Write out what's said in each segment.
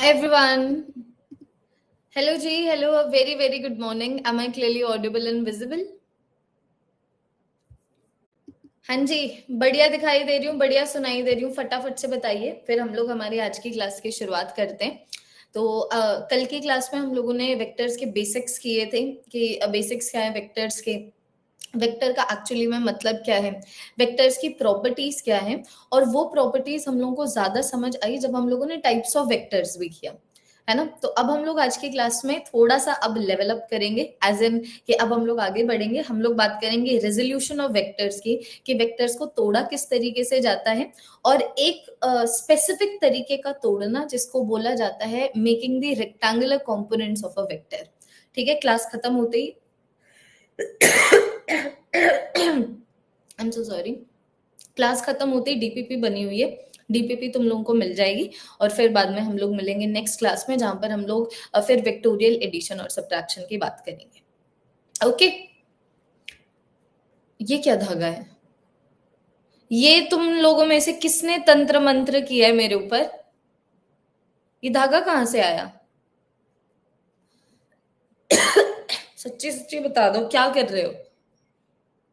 everyone. Hello Ji, hello, a very good morning. Am I clearly audible and visible? हाँ जी, बढ़िया दिखाई दे रही हूँ, बढ़िया सुनाई दे रही हूँ। फटाफट से बताइए, फिर हम लोग हमारी आज की क्लास की शुरुआत करते हैं। तो कल की क्लास में हम लोगों ने वेक्टर्स के बेसिक्स किए थे कि बेसिक्स क्या है वेक्टर्स के, वेक्टर का एक्चुअली में मतलब क्या है, वेक्टर्स की प्रॉपर्टीज क्या है, और वो प्रॉपर्टीज हम लोगों को ज्यादा समझ आई जब हम लोगों ने टाइप्स ऑफ वेक्टर्स भी किया, है ना। तो अब हम लोग आज की क्लास में थोड़ा सा अब लेवल अप करेंगे, एज इन कि अब हम लोग आगे बढ़ेंगे। हम लोग बात करेंगे रेजोल्यूशन ऑफ वेक्टर्स की, कि वेक्टर्स को तोड़ा किस तरीके से जाता है, और एक स्पेसिफिक तरीके का तोड़ना जिसको बोला जाता है making the rectangular components of a vector. ठीक है, क्लास खत्म होते ही I am so sorry, class खत्म होते ही डीपीपी बनी हुई है, डीपीपी तुम लोगों को मिल जाएगी। और फिर बाद में हम लोग मिलेंगे नेक्स्ट क्लास में, जहां पर हम लोग फिर वेक्टोरियल एडिशन और सब्ट्रैक्शन की बात करेंगे। ओके, ये क्या धागा है? ये तुम लोगों में से किसने तंत्र मंत्र किया है मेरे ऊपर? ये धागा कहाँ से आया? सच्ची सच्ची बता दो, क्या कर रहे हो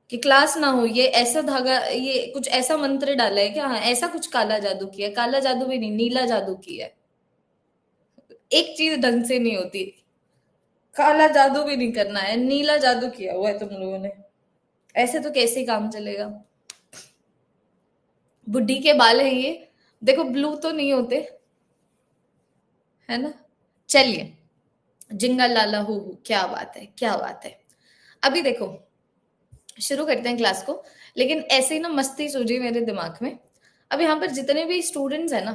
कि क्लास ना हो? ये ऐसा धागा, ये कुछ ऐसा मंत्र डाला है क्या? हाँ, ऐसा कुछ काला जादू किया है? काला जादू भी नहीं, नीला जादू किया है। एक चीज ढंग से नहीं होती, काला जादू भी नहीं करना है, नीला जादू किया हुआ है तुम लोगों ने। ऐसे तो कैसे काम चलेगा? बुढ़ी के बाल है ये, देखो ब्लू तो नहीं होते, है ना। चलिए, जिंगा लाला हु, क्या बात है, क्या बात है। अभी देखो, शुरू करते हैं क्लास को। लेकिन ऐसे ही ना मस्ती सूझी मेरे दिमाग में। अब यहाँ पर जितने भी स्टूडेंट्स है ना,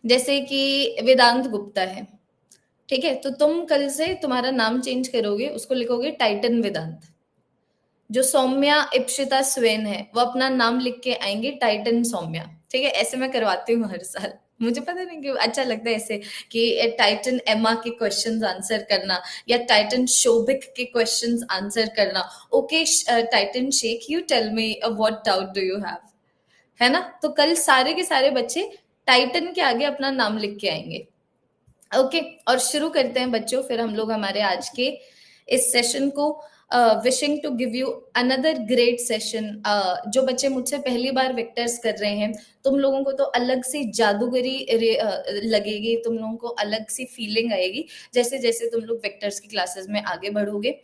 जैसे कि वेदांत गुप्ता है, ठीक है, तो तुम कल से तुम्हारा नाम चेंज करोगे, उसको लिखोगे टाइटन वेदांत। जो सौम्या इप्सिता स्वेन है, वो अपना नाम लिख के आएंगे टाइटन सौम्या। ठीक है, ऐसे मैं करवाती हूँ हर साल, मुझे पता नहीं क्यों अच्छा लगता है ऐसे, कि टाइटन एमा के क्वेश्चंस आंसर करना, या टाइटन शोभिक के क्वेश्चंस आंसर करना। Okay Titan Sheikh, you tell me what doubt do you have, है ना। तो कल सारे के सारे बच्चे टाइटन के आगे अपना नाम लिख के आएंगे। ओके, और शुरू करते हैं बच्चों, फिर हम लोग हमारे आज के इस सेशन को wishing to give you another great session. जो बच्चे मुझसे पहली बार वेक्टर्स कर रहे हैं, तुम लोगों को तो अलग सी जादूगरी लगेगी, तुम लोगों को अलग सी फीलिंग आएगी जैसे जैसे तुम लोग वेक्टर्स की क्लासेस में आगे बढ़ोगे।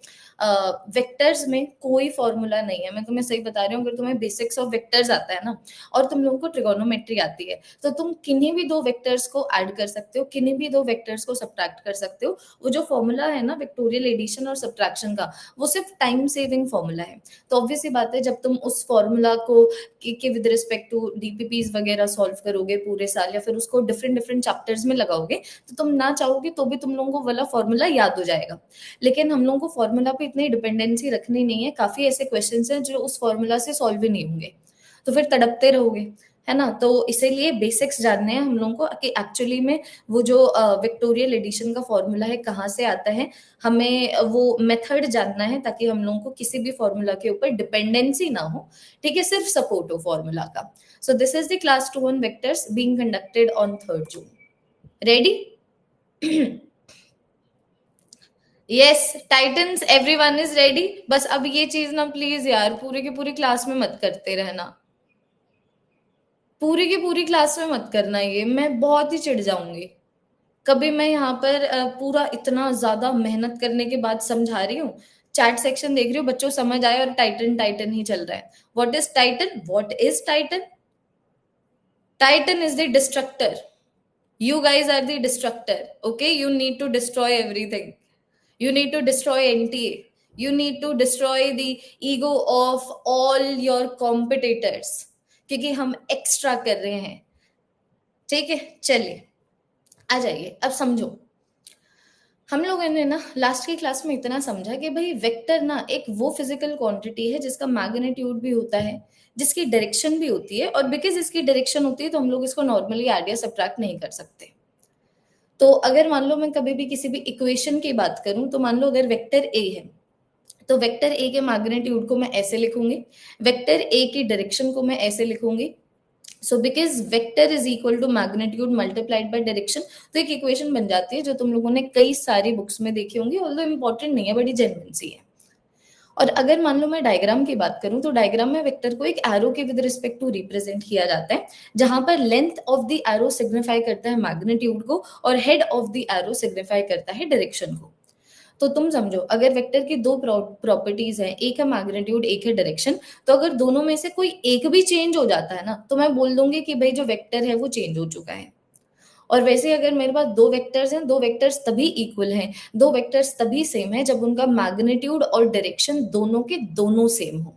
वेक्टर्स में कोई फॉर्मूला नहीं है, मैं तुम्हें सही बता रही हूँ। अगर तुम्हें बेसिक्स ऑफ वेक्टर्स आता है ना, और तुम लोगों को ट्रिगोनोमेट्री आती है, तो तुम किन्हीं भी दो वेक्टर्स को ऐड कर सकते हो, किन्हीं भी दो वेक्टर्स को सब्ट्रैक्ट कर सकते हो। वो जो फॉर्मूला है ना वेक्टोरियल एडिशन और सब्ट्रैक्शन का, वो सिर्फ टाइम सेविंग फॉर्मूला है। तो ऑब्वियस सी बात है, जब तुम उस फॉर्मूला को के विद रिस्पेक्ट टू डीपीपीज वगैरह सॉल्व करोगे पूरे साल, या फिर उसको डिफरेंट डिफरेंट चैप्टर्स में लगाओगे, तो तुम ना चाहोगे तो भी तुम लोगों को वाला फॉर्मूला याद हो जाएगा। लेकिन हम लोगों को फॉर्मूला पे इतनी डिपेंडेंसी रखनी नहीं है, काफी ऐसे क्वेश्चन हैं जो उस फॉर्मूला से सॉल्व ही नहीं होंगे, तो फिर तड़पते रहोगे, है ना। तो इसीलिए बेसिक्स जानने हैं हम लोगों को कि एक्चुअली में वो जो विक्टोरियल एडिशन का फॉर्मूला है कहाँ से आता है, हमें वो मेथड जानना है, ताकि हम लोगों को किसी भी फॉर्मूला के ऊपर डिपेंडेंसी ना हो। ठीक है, सिर्फ सपोर्ट हो फॉर्मूला का। So this is the class 2 on vectors being conducted on 3rd June। Ready? Yes titans, everyone is ready. बस अब ये चीज ना प्लीज यार पूरी की पूरी क्लास में मत करते रहना, पूरी की पूरी क्लास में मत करना, ये मैं बहुत ही चिढ़ जाऊंगी। कभी मैं यहाँ पर पूरा इतना ज्यादा मेहनत करने के बाद समझा रही हूँ, चैट सेक्शन देख रही हूँ, बच्चों समझ आए, और टाइटन टाइटन ही चल रहा है। What is Titan? What is Titan? Titan is the destructor. You guys are the destructor. Okay, you need to destroy everything. You need to destroy NTA. You need to destroy the ego of all your competitors, क्योंकि हम extra कर रहे हैं। ठीक है, चलिए आ जाइए, अब समझो। हम लोगों ने ना लास्ट की क्लास में इतना समझा कि भाई वेक्टर ना एक वो फिजिकल क्वांटिटी है जिसका मैग्नीट्यूड भी होता है, जिसकी डायरेक्शन भी होती है, और बिकॉज इसकी डायरेक्शन होती है तो हम लोग इसको नॉर्मली ऐड या सब्ट्रैक्ट नहीं कर सकते। तो अगर मान लो मैं कभी भी किसी भी इक्वेशन की बात करूं, तो मान लो अगर वेक्टर ए है, तो वेक्टर ए के मैग्नीट्यूड को मैं ऐसे लिखूंगी, वेक्टर ए की डायरेक्शन को मैं ऐसे लिखूंगी, so because vector is equal to magnitude multiplied by direction, तो एक इक्वेशन बन जाती है जो तुम लोगों ने कई सारी बुक्स में देखी होंगी, ऑल्दो इंपॉर्टेंट नहीं है, बड़ी जेन्युइन सी है। और अगर मान लो मैं डायग्राम की बात करूं, तो डायग्राम में वेक्टर को एक एरो के विद रिस्पेक्ट टू रिप्रेजेंट किया जाता है, जहां पर length of the arrow signify करता है मैग्नीट्यूड को और head of the arrow signify करता है डायरेक्शन को। तो तुम समझो, अगर वेक्टर की दो प्रॉपर्टीज हैं, एक है मैग्नीट्यूड एक है डायरेक्शन, तो अगर दोनों में से कोई एक भी चेंज हो जाता है ना, तो मैं बोल दूंगी कि भाई जो वेक्टर है वो चेंज हो चुका है। और वैसे अगर मेरे पास दो वेक्टर्स हैं, दो वेक्टर्स तभी इक्वल हैं, दो वेक्टर्स तभी सेम है जब उनका मैग्नीट्यूड और डायरेक्शन दोनों के दोनों सेम हो।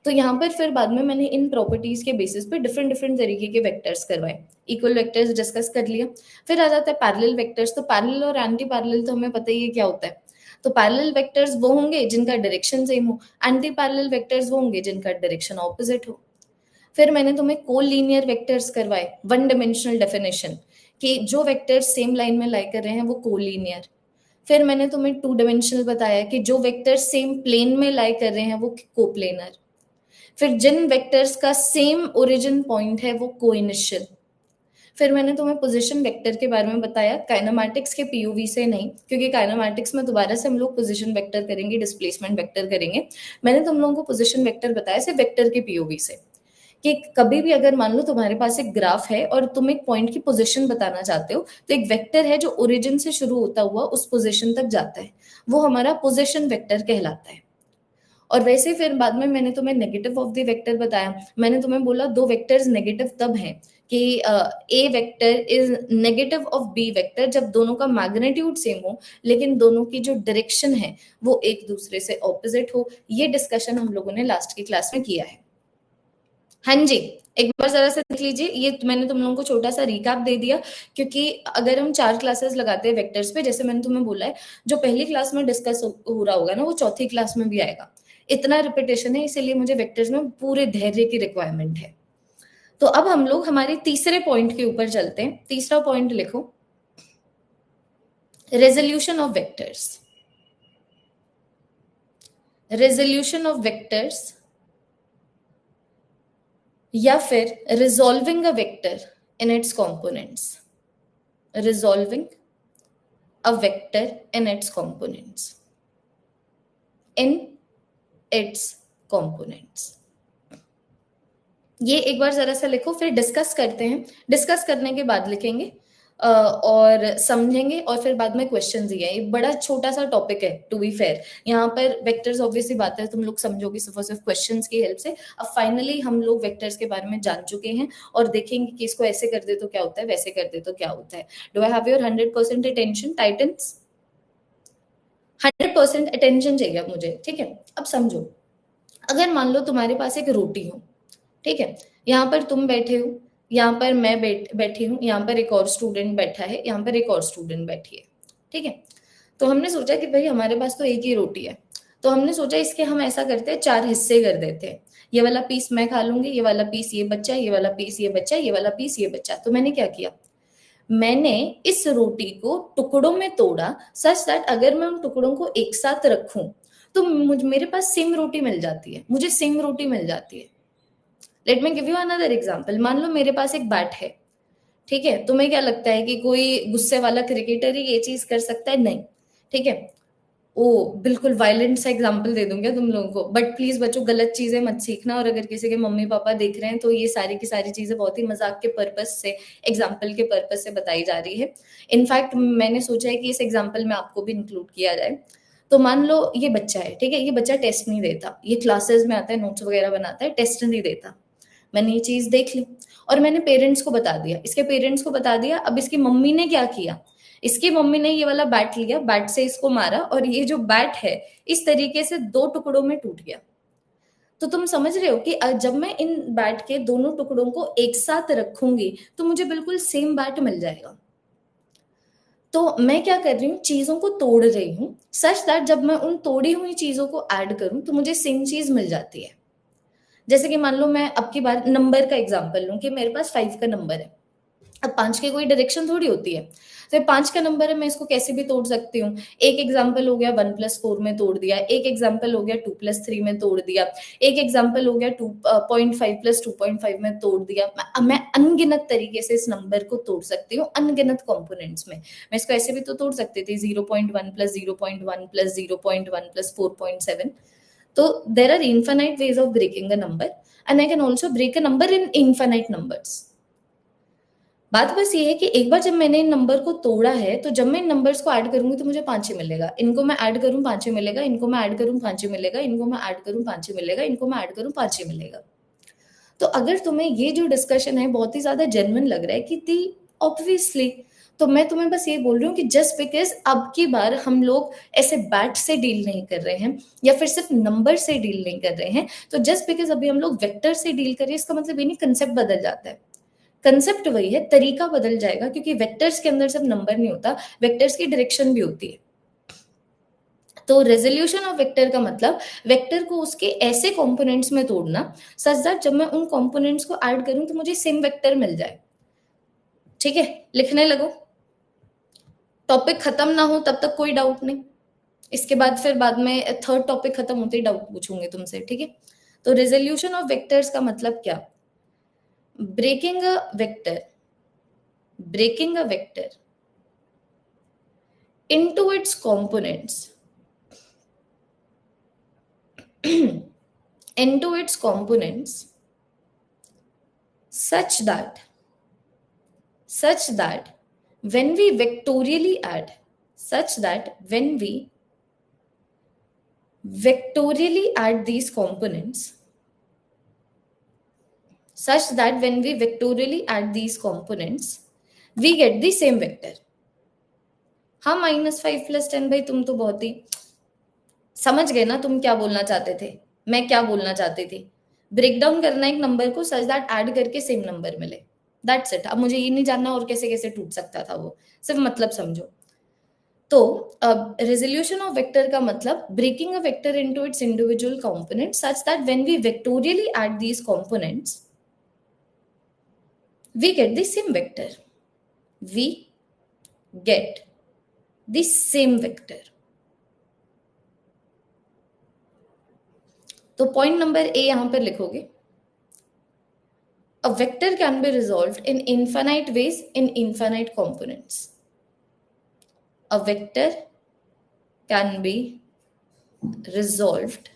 तो यहाँ पर फिर बाद में मैंने इन प्रॉपर्टीज के बेसिस पे डिफरेंट डिफरेंट तरीके के वेक्टर्स करवाए। इक्वल वेक्टर्स डिस्कस कर लिया, फिर आ जाता है पैरेलल वेक्टर्स। तो पैरेलल और एंटी पैरेलल तो हमें पता ही है क्या होता है। तो पैरेलल वेक्टर्स वो होंगे जिनका डायरेक्शन सेम हो, एंटी पैरेलल वेक्टर्स वो होंगे जिनका डायरेक्शन ऑपोजिट हो। फिर मैंने तुम्हें कोलिनियर वेक्टर्स करवाए, वन डायमेंशनल डेफिनेशन, कि जो वेक्टर्स सेम लाइन में लाई कर रहे हैं वो कोलिनियर। फिर मैंने तुम्हें टू डायमेंशनल बताया कि जो वेक्टर्स सेम प्लेन में लाई कर रहे हैं वो कोप्लेनर। फिर जिन वेक्टर्स का सेम ओरिजिन पॉइंट है वो कोइनिशियल। फिर मैंने तुम्हें पोजीशन वेक्टर के बारे में बताया, काइनेमैटिक्स के पीओवी से नहीं, क्योंकि काइनेमैटिक्स में दोबारा से हम लोग पोजीशन वेक्टर करेंगे, डिस्प्लेसमेंट वेक्टर करेंगे। मैंने तुम लोगों को पोजीशन वेक्टर बताया सिर्फ वेक्टर के पीओवी से, कि कभी भी अगर मान लो तुम्हारे पास एक ग्राफ है और तुम एक पॉइंट की पोजीशन बताना चाहते हो, तो एक वेक्टर है जो ओरिजिन से शुरू होता हुआ उस पोजीशन तक जाता है, वो हमारा पोजीशन वेक्टर कहलाता है। और वैसे फिर बाद में मैंने तुम्हें नेगेटिव ऑफ द वेक्टर बताया। मैंने तुम्हें बोला दो वेक्टर्स नेगेटिव तब हैं कि A vector is negative of B vector जब दोनों का मैग्नीट्यूड सेम हो, लेकिन दोनों की जो डायरेक्शन है वो एक दूसरे से ऑपोजिट हो। ये डिस्कशन हम लोगों ने लास्ट की क्लास में किया है। हाँ जी, एक बार जरा से देख लीजिए, ये मैंने तुम लोगों को छोटा सा रिकैप दे दिया, क्योंकि अगर हम 4 क्लासेस लगाते हैं वेक्टर्स पे, जैसे मैंने तुम्हें बोला है, जो पहली क्लास में डिस्कस हो रहा होगा ना वो चौथी क्लास में भी आएगा। इतना रिपीटेशन है, इसीलिए मुझे वेक्टर्स में पूरे धैर्य की रिक्वायरमेंट है। तो अब हम लोग हमारे तीसरे पॉइंट के ऊपर चलते हैं। तीसरा पॉइंट लिखो, resolution of vectors. Resolution of vectors या फिर resolving a vector in it's components. Resolving a vector in it's components, in its components. ये एक बार जरा सा लिखो, फिर डिस्कस करते हैं। डिस्कस करने के बाद लिखेंगे और समझेंगे, और फिर बाद में क्वेश्चन ही है। ये बड़ा छोटा सा टॉपिक है टू बी फेयर। यहाँ पर वेक्टर्स ऑब्वियसली बात है तुम लोग समझोगे सिर्फ और सिर्फ क्वेश्चंस की हेल्प से। अब फाइनली हम लोग वेक्टर्स के बारे में जान चुके हैं और देखेंगे कि इसको ऐसे कर दे तो क्या होता है, वैसे कर दे तो क्या होता है। Do I have your 100% attention titans? 100% attention चाहिए अब मुझे, ठीक है। अब समझो, अगर मान लो तुम्हारे पास एक रोटी हो, ठीक है, यहाँ पर तुम बैठे हो, यहाँ पर मैं बैठी हूँ, यहाँ पर एक और स्टूडेंट बैठा है, यहाँ पर एक और स्टूडेंट बैठी है, ठीक है। तो हमने सोचा कि भाई हमारे पास तो एक ही रोटी है, तो हमने सोचा इसके हम ऐसा करते हैं, 4 हिस्से कर देते हैं। ये वाला पीस मैं खा लूंगी, ये वाला पीस ये बच्चा, ये वाला पीस ये बच्चा, ये वाला पीस ये बच्चा। तो मैंने क्या किया, मैंने इस रोटी को टुकड़ों में तोड़ा, सच दैट अगर मैं उन टुकड़ों को एक साथ रखूं तो मेरे पास सेम रोटी मिल जाती है, मुझे सेम रोटी मिल जाती है। Let me give you another example. मान लो मेरे पास एक बैट है, ठीक है। तुम्हें क्या लगता है कि कोई गुस्से वाला क्रिकेटर ही ये चीज कर सकता है? नहीं, ठीक है। ओ, बिल्कुल वायलेंट सा एग्जाम्पल दे दूंगा तुम लोगों को, बट प्लीज बच्चों गलत चीजें मत सीखना, और अगर किसी के मम्मी पापा देख रहे हैं तो ये सारी की सारी चीजें बहुत ही मजाक के पर्पज से, एग्जाम्पल के पर्पज से बताई जा रही है। इनफैक्ट मैंने सोचा है कि इस एग्जाम्पल में आपको भी इंक्लूड किया जाए। तो मान लो ये बच्चा है, ठीक है, ये बच्चा टेस्ट नहीं देता, ये क्लासेस में आता है, नोट्स वगैरह बनाता है, टेस्ट नहीं देता। मैंने ये चीज देख ली और मैंने पेरेंट्स को बता दिया, इसके पेरेंट्स को बता दिया। अब इसकी मम्मी ने क्या किया, इसकी मम्मी ने ये वाला बैट लिया, बैट से इसको मारा, और ये जो बैट है इस तरीके से 2 टुकड़ों में टूट गया। तो तुम समझ रहे हो कि जब मैं इन बैट के दोनों टुकड़ों को एक साथ रखूंगी तो मुझे बिल्कुल सेम बैट मिल जाएगा। तो मैं क्या कर रही हूँ, चीजों को तोड़ रही हूँ, सच दैट जब मैं उन तोड़ी हुई चीजों को ऐड करूं तो मुझे सेम चीज मिल जाती है। जैसे कि मान लो मैं अब की बार नंबर का एग्जांपल लूं कि मेरे पास 5 का नंबर है। अब 5 की कोई डायरेक्शन थोड़ी होती है, तो 5 का नंबर है, मैं इसको कैसे भी तोड़ सकती हूँ। एक एग्जाम्पल हो गया 1 + 4 में तोड़ दिया, एक एग्जाम्पल हो गया 2 + 3 में तोड़ दिया, एक एग्जाम्पल हो गया 2.5 + 2.5 में तोड़ दिया। मैं अनगिनत तरीके से इस नंबर को तोड़ सकती हूँ, अनगिनत कंपोनेंट्स में। मैं इसको ऐसे भी तो तोड़ सकती थी 0.1 + 0.1 + 0.1 + 4.7। तो there are infinite ways of breaking a number and I can also break a number in infinite numbers. बात बस ये है कि एक बार जब मैंने इन नंबर को तोड़ा है, तो जब मैं इन नंबर्स को ऐड करूंगी तो मुझे 5 ही मिलेगा। इनको मैं ऐड करूं 5 ही मिलेगा, इनको मैं ऐड करूं 5 ही मिलेगा, इनको मैं ऐड करूं 5 ही मिलेगा, इनको मैं ऐड करूं 5 ही मिलेगा। तो अगर तुम्हें ये जो डिस्कशन है बहुत ही ज्यादा जेन्युइन लग रहा है कि थी ऑब्वियसली, तो मैं तुम्हें बस ये बोल रही हूँ कि जस्ट बिकॉज अब की बार हम लोग ऐसे बैट से डील नहीं कर रहे हैं या फिर सिर्फ नंबर से डील नहीं कर रहे हैं, तो जस्ट बिकॉज अभी हम लोग वेक्टर से डील कर रहे हैं इसका मतलब ये नहीं कंसेप्ट बदल जाता है। कंसेप्ट वही है, तरीका बदल जाएगा, क्योंकि वेक्टर्स के अंदर सिर्फ नंबर नहीं होता, वेक्टर्स की डायरेक्शन भी होती है। तो रेजोल्यूशन ऑफ वेक्टर का मतलब वेक्टर को उसके ऐसे कंपोनेंट्स में तोड़ना सच दैट जब मैं उन कंपोनेंट्स को ऐड करूं तो मुझे सेम वेक्टर मिल जाए। ठीक है, लिखने लगो। टॉपिक खत्म ना हो तब तक कोई डाउट नहीं, इसके बाद फिर बाद में थर्ड टॉपिक खत्म होते ही डाउट पूछूंगी तुमसे। ठीक है, तो रेजोल्यूशन ऑफ वेक्टर्स का मतलब क्या? Breaking a vector, breaking a vector into its components into its components such that when we vectorially add these components we get the same vector. हाँ -5 + 10 भाई, तुम तो बहुत ही समझ गए ना तुम क्या बोलना चाहते थे, मैं क्या बोलना चाहती थी। ब्रेक डाउन करना एक नंबर को सच दैट ऐड करके सेम नंबर मिले, दैट्स इट। अब मुझे ये नहीं जानना और कैसे कैसे टूट सकता था वो, सिर्फ मतलब समझो। तो अब रेजोल्यूशन ऑफ वेक्टर का मतलब breaking a vector into its individual components such that when we vectorially add these components we get the same vector. We get the same vector. तो पॉइंट नंबर ए यहां पर लिखोगे, a vector can be resolved in infinite ways in infinite components. A vector can be resolved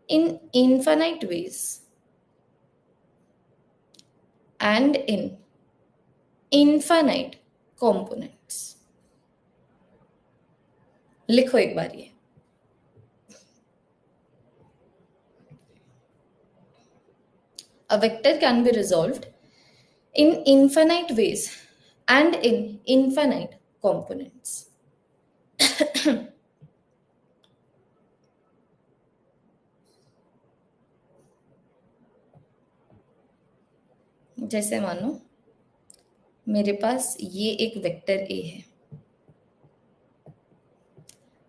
in infinite ways and in infinite components. लिखो एक बार ये, a vector can be resolved in infinite ways and in infinite components. जैसे मानो मेरे पास ये एक vector A है,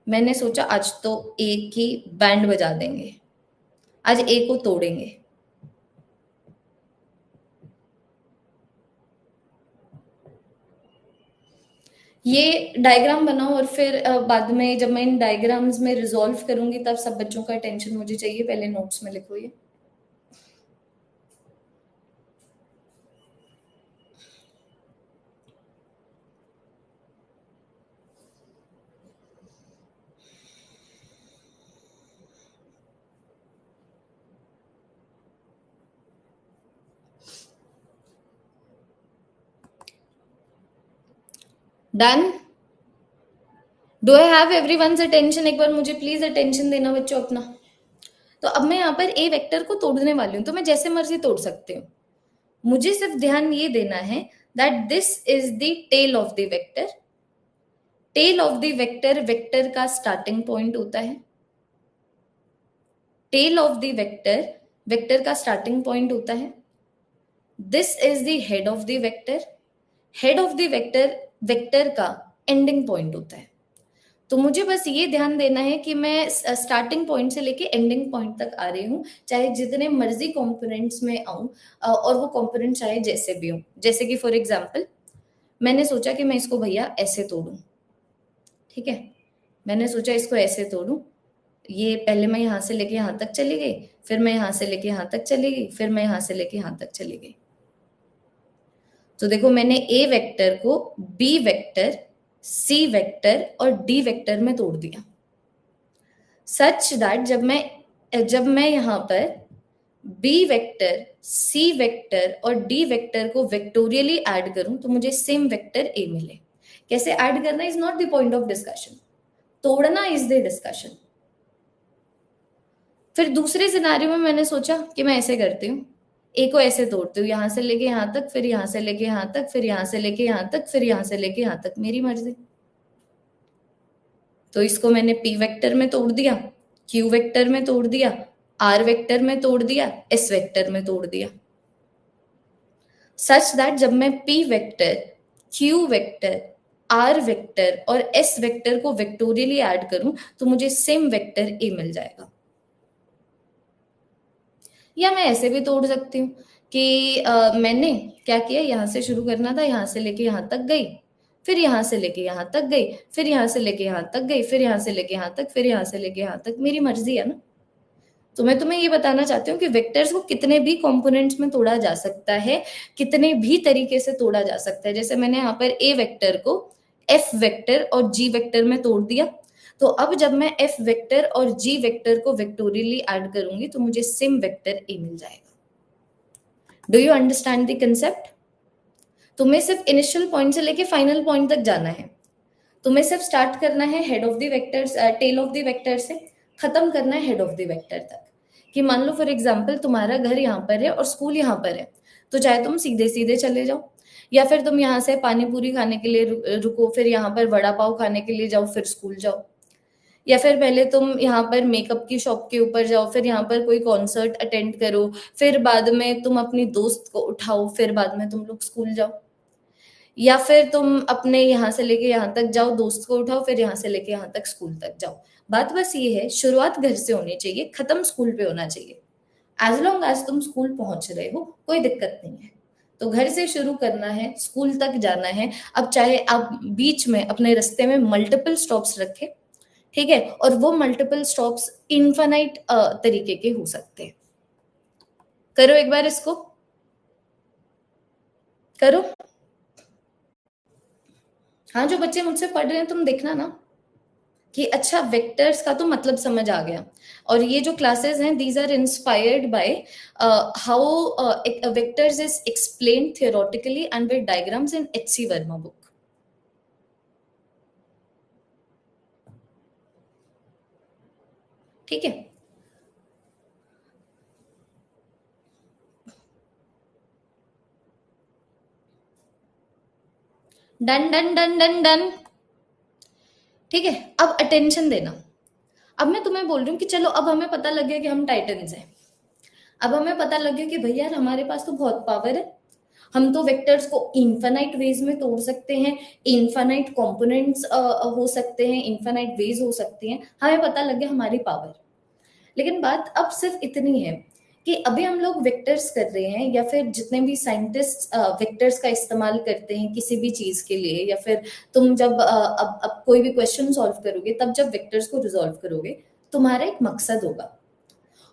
मैंने सोचा आज तो ए की बैंड बजा देंगे, आज ए को तोड़ेंगे। ये डायग्राम बनाओ और फिर बाद में जब मैं इन डायग्राम्स में रिजॉल्व करूंगी तब सब बच्चों का अटेंशन मुझे चाहिए, पहले नोट्स में लिखो ये। Done? Do I have everyone's attention? एक बार मुझे प्लीज अटेंशन देना बच्चों अपना। तो अब मैं यहाँ पर ए वेक्टर को तोड़ने वाली हूँ, तो मैं जैसे मर्जी तोड़ सकती हूँ। मुझे सिर्फ ध्यान ये देना है that this is the tail of the vector. Tail of the vector vector का स्टार्टिंग पॉइंट होता है। Tail of the vector vector का स्टार्टिंग पॉइंट होता है। This is the head of the vector. Head of the vector vector का ending point होता है। तो मुझे बस ये ध्यान देना है कि मैं स्टार्टिंग पॉइंट से लेके एंडिंग पॉइंट तक आ रही हूँ, चाहे जितने मर्जी कंपोनेंट्स में आऊं, और वो कंपोनेंट चाहे जैसे भी हो। जैसे कि फॉर एग्जांपल मैंने सोचा कि मैं इसको भैया ऐसे तोड़ूं, ठीक है, मैंने सोचा इसको ऐसे तोड़ूं, ये पहले मैं यहां से लेके यहां तक चली गई, फिर मैं यहां से लेके यहां तक चली गई, फिर मैं यहां से लेके यहां तक चली गई। तो देखो मैंने ए वेक्टर को बी वेक्टर, सी वेक्टर और डी वेक्टर में तोड़ दिया, सच दैट जब मैं यहां पर बी वेक्टर, सी वेक्टर और डी वेक्टर को वेक्टोरियली ऐड करूं तो मुझे सेम वेक्टर ए मिले। कैसे ऐड करना is not the point of discussion, तोड़ना इज द डिस्कशन। फिर दूसरे सिनारियो में मैंने सोचा कि मैं ऐसे करती हूँ, ए को ऐसे तोड़ती हूँ, यहां से लेके यहां तक, फिर यहां से लेके यहां तक, फिर यहां से लेके यहां तक, फिर यहां से लेके यहां तक, मेरी मर्जी। तो इसको मैंने पी वेक्टर में तोड़ दिया, क्यू वेक्टर में तोड़ दिया, आर वेक्टर में तोड़ दिया, एस वेक्टर में तोड़ दिया, सच दैट जब मैं P vector, Q vector, R vector और एस वेक्टर को वेक्टोरियली ऐड करूं तो मुझे सेम वेक्टर ए मिल जाएगा। या मैं ऐसे भी तोड़ सकती हूँ कि मैंने क्या किया, यहां से शुरू करना था, यहां से लेके यहां तक गई, फिर यहां से लेके यहां तक गई, फिर यहां से लेके यहां तक गई, फिर यहां से लेके यहां तक, फिर यहां से लेके यहां तक, मेरी मर्जी है ना। तो मैं तुम्हें ये बताना चाहती हूँ कि वेक्टर्स को कितने भी कंपोनेंट्स में तोड़ा जा सकता है, कितने भी तरीके से तोड़ा जा सकता है। जैसे मैंने यहाँ पर ए वेक्टर को एफ वेक्टर और जी वेक्टर में तोड़ दिया, तो अब जब मैं एफ वेक्टर और जी वेक्टर को वेक्टोरियली ऐड करूंगी तो मुझे सेम वेक्टर ए मिल जाएगा। Do you understand the concept? तुम्हें सिर्फ इनिशियल पॉइंट से लेके फाइनल पॉइंट तक जाना है। तुम्हें सिर्फ स्टार्ट करना है head of the vectors, tail of the vector से, खत्म करना है हेड ऑफ द वेक्टर तक। कि मान लो फॉर एग्जाम्पल तुम्हारा घर यहाँ पर है और स्कूल यहाँ पर है, तो चाहे तुम सीधे सीधे चले जाओ, या फिर तुम यहाँ से पानी पूरी खाने के लिए रुको, फिर यहाँ पर वड़ा पाव खाने के लिए जाओ, फिर स्कूल जाओ, या फिर पहले तुम यहाँ पर मेकअप की शॉप के ऊपर जाओ, फिर यहाँ पर कोई कॉन्सर्ट अटेंड करो, फिर बाद में तुम अपनी दोस्त को उठाओ, फिर बाद में तुम लोग स्कूल जाओ, या फिर तुम अपने यहाँ से लेके यहाँ तक जाओ, दोस्त को उठाओ, फिर यहाँ से लेके यहाँ तक स्कूल तक जाओ। बात बस ये है, शुरुआत घर से होनी चाहिए, खत्म स्कूल पे होना चाहिए। एज लॉन्ग एज तुम स्कूल पहुंच रहे हो कोई दिक्कत नहीं है। तो घर से शुरू करना है, स्कूल तक जाना है। अब चाहे आप बीच में अपने रास्ते में मल्टीपल स्टॉप्स रखे, ठीक है, और वो मल्टीपल स्टॉप्स इनफाइनाइट तरीके के हो सकते हैं। करो एक बार इसको, करो। हाँ, जो बच्चे मुझसे पढ़ रहे हैं तुम देखना ना कि अच्छा वेक्टर्स का तो मतलब समझ आ गया। और ये जो क्लासेस हैं these are inspired by how vectors is explained theoretically and with diagrams in HC. Verma book. ठीक है, done done done done done. ठीक है, अब अटेंशन देना। अब मैं तुम्हें बोल रही हूँ कि चलो अब हमें पता लग गया कि हम टाइटन्स हैं। अब हमें पता लग गया कि भैया यार हमारे पास तो बहुत पावर है, हम तो वेक्टर्स को इनफाइनाइट वेज में तोड़ सकते हैं, इनफाइनाइट कंपोनेंट्स हो सकते हैं, इनफाइनाइट वेज हो सकती हैं, हमें पता लग गया हमारी पावर। लेकिन बात अब सिर्फ इतनी है कि अभी हम लोग वेक्टर्स कर रहे हैं, या फिर जितने भी साइंटिस्ट वेक्टर्स का इस्तेमाल करते हैं किसी भी चीज के लिए, या फिर तुम जब अब कोई भी क्वेश्चन सॉल्व करोगे तब जब वेक्टर्स को रिजॉल्व करोगे, तुम्हारा एक मकसद होगा।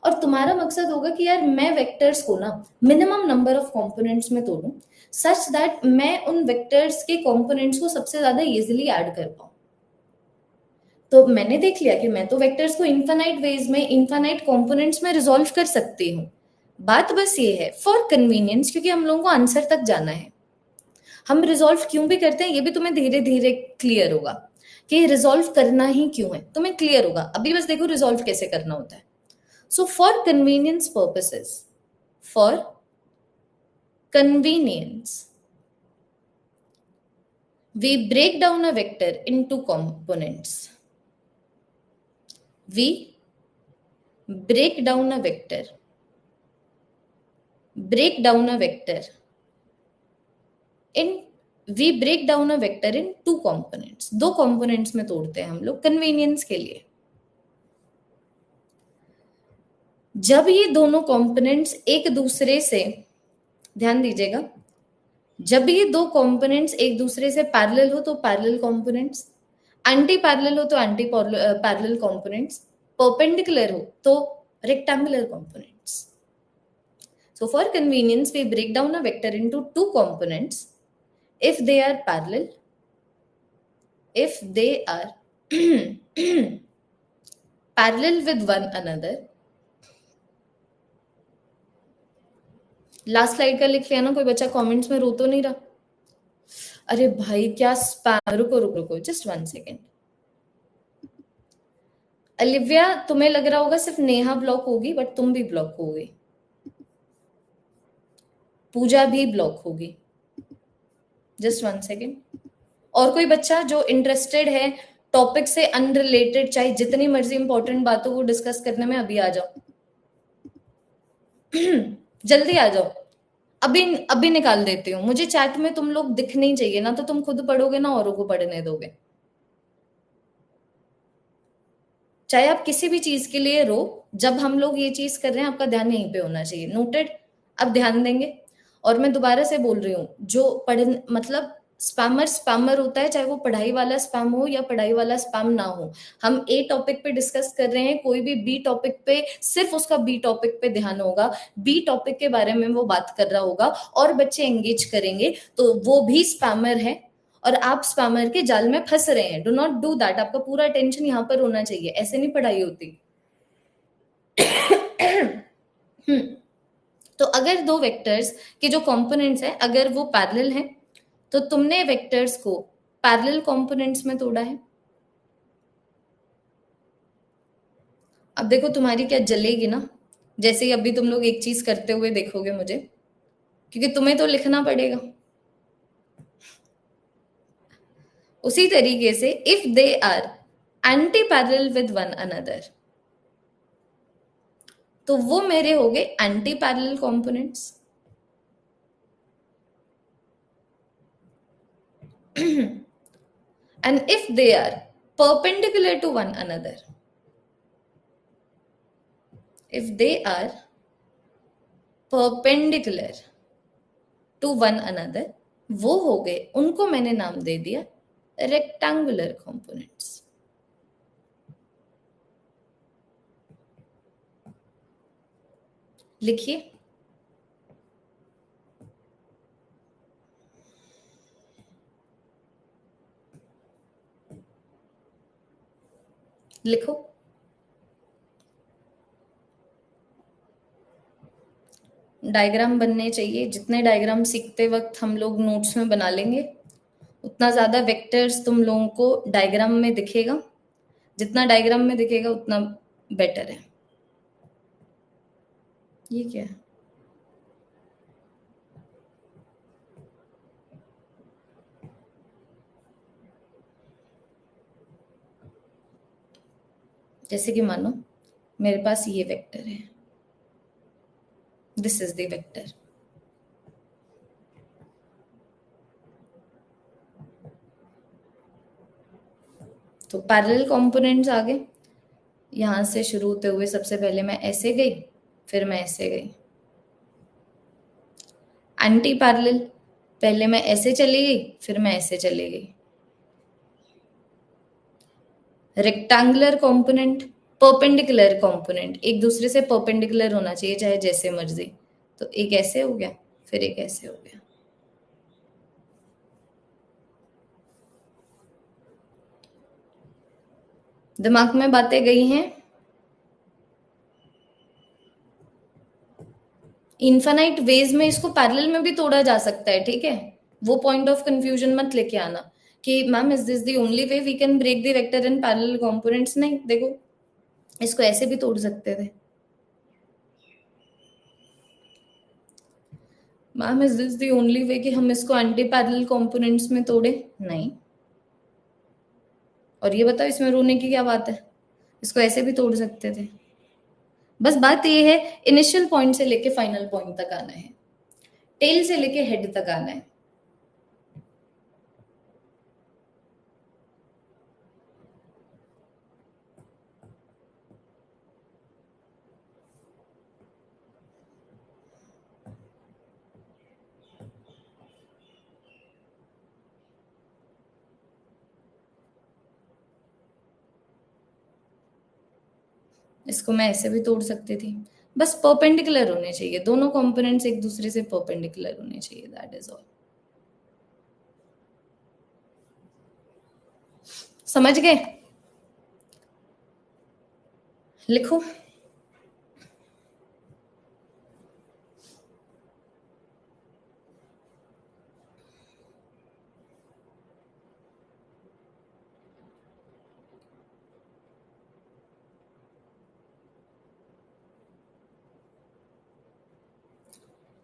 और तुम्हारा मकसद होगा कि यार मैं वेक्टर्स को ना मिनिमम नंबर ऑफ कंपोनेंट्स में तोड़ूं, सच दैट मैं उन वेक्टर्स के कंपोनेंट्स को सबसे ज्यादा इजीली ऐड कर पाऊं। तो मैंने देख लिया कि मैं तो वेक्टर्स को इनफाइनाइट वेज में, इनफाइनाइट कंपोनेंट्स में रिजॉल्व कर सकती हूँ। बात बस ये है फॉर कन्वीनियंस, क्योंकि हम लोगों को आंसर तक जाना है, हम रिजॉल्व क्यों भी करते हैं ये भी तुम्हें धीरे धीरे क्लियर होगा कि रिजॉल्व करना ही क्यों है, तुम्हें क्लियर होगा। अभी बस देखो रिजॉल्व कैसे करना होता है। So for convenience purposes, for convenience, we break down a vector into components. We break down a vector. Break down a vector in we break down a vector in two components. दो components में तोड़ते हैं हम लोग convenience के लिए। जब ये दोनों components एक दूसरे से, ध्यान दीजिएगा, जब ये दो कंपोनेंट्स एक दूसरे से पैरेलल हो तो पैरेलल कंपोनेंट्स, एंटी पैरेलल हो तो एंटी पैरेलल कंपोनेंट्स, परपेंडिकुलर हो तो rectangular components. So for convenience, we break down a vector into two components if they are parallel, if they are parallel with one another. Last slide का लिख लिया ना? कोई बच्चा कमेंट्स में रो तो नहीं रहा? अरे भाई क्या स्पैम. रुको रुको रुको, जस्ट 1 सेकेंड. अलिविया, तुम्हें लग रहा होगा सिर्फ नेहा ब्लॉक होगी, बट तुम भी ब्लॉक होगे. पूजा भी ब्लॉक होगी. Just 1 second. और कोई बच्चा जो इंटरेस्टेड है टॉपिक से अनरिलेटेड, चाहे जितनी मर्जी इंपॉर्टेंट बातों को डिस्कस करने में, अभी आ जाओ. जल्दी आ जाओ. अभी अभी निकाल देती हूँ. मुझे चैट में तुम लोग दिखने ही चाहिए, ना तो तुम खुद पढ़ोगे ना औरों को पढ़ने दोगे. चाहे आप किसी भी चीज के लिए रो, जब हम लोग ये चीज कर रहे हैं आपका ध्यान यहीं पे होना चाहिए. नोटेड? अब ध्यान देंगे. और मैं दोबारा से बोल रही हूँ, जो पढ़ मतलब स्पैमर स्पैमर होता है, चाहे वो पढ़ाई वाला स्पैम हो या पढ़ाई वाला स्पैम ना हो. हम ए टॉपिक पे डिस्कस कर रहे हैं, कोई भी बी टॉपिक पे सिर्फ उसका बी टॉपिक पे ध्यान होगा, बी टॉपिक के बारे में वो बात कर रहा होगा और बच्चे एंगेज करेंगे, तो वो भी स्पैमर है और आप स्पैमर के जाल में फंस रहे हैं. Do not do that. आपका पूरा अटेंशन यहाँ पर होना चाहिए. ऐसे नहीं पढ़ाई होती. तो अगर दो वेक्टर्स के जो कंपोनेंट्स हैं अगर वो पैरेलल हैं, तो तुमने वेक्टर्स को पैरेलल कंपोनेंट्स में तोड़ा है. अब देखो तुम्हारी क्या जलेगी ना, जैसे ही अभी तुम लोग एक चीज करते हुए देखोगे मुझे, क्योंकि तुम्हें तो लिखना पड़ेगा. उसी तरीके से if they are anti parallel with one another, तो वो मेरे हो गए anti parallel components. And if they are perpendicular to one another, if they are perpendicular to one another, वो हो गए, उनको मैंने नाम दे दिया रेक्टेंगुलर कंपोनेंट्स. लिखिए. लिखो. डायग्राम बनने चाहिए. जितने डायग्राम सीखते वक्त हम लोग नोट्स में बना लेंगे, उतना ज्यादा वेक्टर्स तुम लोगों को डायग्राम में दिखेगा. जितना डायग्राम में दिखेगा उतना बेटर है. ये क्या है? जैसे कि मानो मेरे पास ये वेक्टर है, दिस इज द वेक्टर. तो पैरेलल कंपोनेंट्स आ गए. यहां से शुरू होते हुए सबसे पहले मैं ऐसे गई, फिर मैं ऐसे गई. एंटी पैरेलल, पहले मैं ऐसे चली गई, फिर मैं ऐसे चली गई. रेक्टेंगुलर कंपोनेंट, परपेंडिकुलर कंपोनेंट, एक दूसरे से परपेंडिकुलर होना चाहिए चाहे जैसे मर्जी. तो एक ऐसे हो गया, फिर एक ऐसे हो गया. दिमाग में बातें गई हैं? इन्फानाइट वेज में इसको पैरेलल में भी तोड़ा जा सकता है, ठीक है? वो पॉइंट ऑफ कंफ्यूजन मत लेके आना कि ma'am is this the only way we can break the vector in parallel components. नहीं, देखो इसको ऐसे भी तोड़ सकते थे. Ma'am is this the only way कि हम इसको एंटी पैरेलल कंपोनेंट्स में तोड़े? नहीं. और ये बताओ इसमें रोने की क्या बात है? इसको ऐसे भी तोड़ सकते थे. बस बात ये है इनिशियल पॉइंट से लेके फाइनल पॉइंट तक आना है, टेल से लेके हेड तक आना है. इसको मैं ऐसे भी तोड़ सकती थी, बस परपेंडिकुलर होने चाहिए, दोनों कंपोनेंट्स एक दूसरे से परपेंडिकुलर होने चाहिए, दैट इज ऑल। समझ गए? लिखो।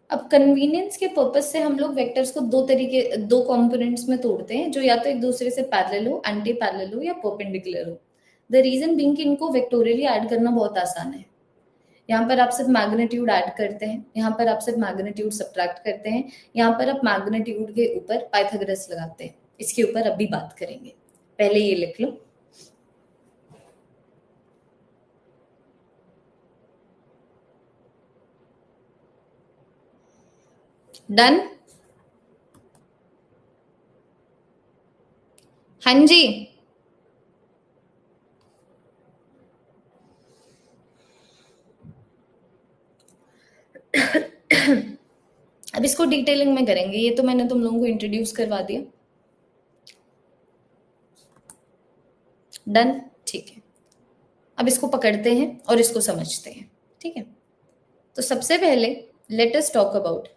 अब कन्वीनियंस के पर्पस से हम लोग वेक्टर्स को दो कंपोनेंट्स में तोड़ते हैं, जो या तो एक दूसरे से पैरेलल हो, एंटी पैरेलल हो, या परपेंडिकुलर हो। द रीजन बीइंग कि इनको वेक्टोरियली ऐड करना बहुत आसान है। यहाँ पर आप सिर्फ मैग्नीट्यूड ऐड करते हैं, यहाँ पर आप सिर्फ मैग्नीट्यूड सब्ट्रैक्ट करते हैं, यहाँ पर आप मैग्नीट्यूड के ऊपर पाइथागोरस लगाते हैं। इसके ऊपर अभी बात करेंगे, पहले ये लिख लो। डन? हाँ जी। अब इसको डिटेलिंग में करेंगे, ये तो मैंने तुम लोगों को इंट्रोड्यूस करवा दिया। डन? ठीक है, अब इसको पकड़ते हैं और इसको समझते हैं। ठीक है, तो सबसे पहले let us talk about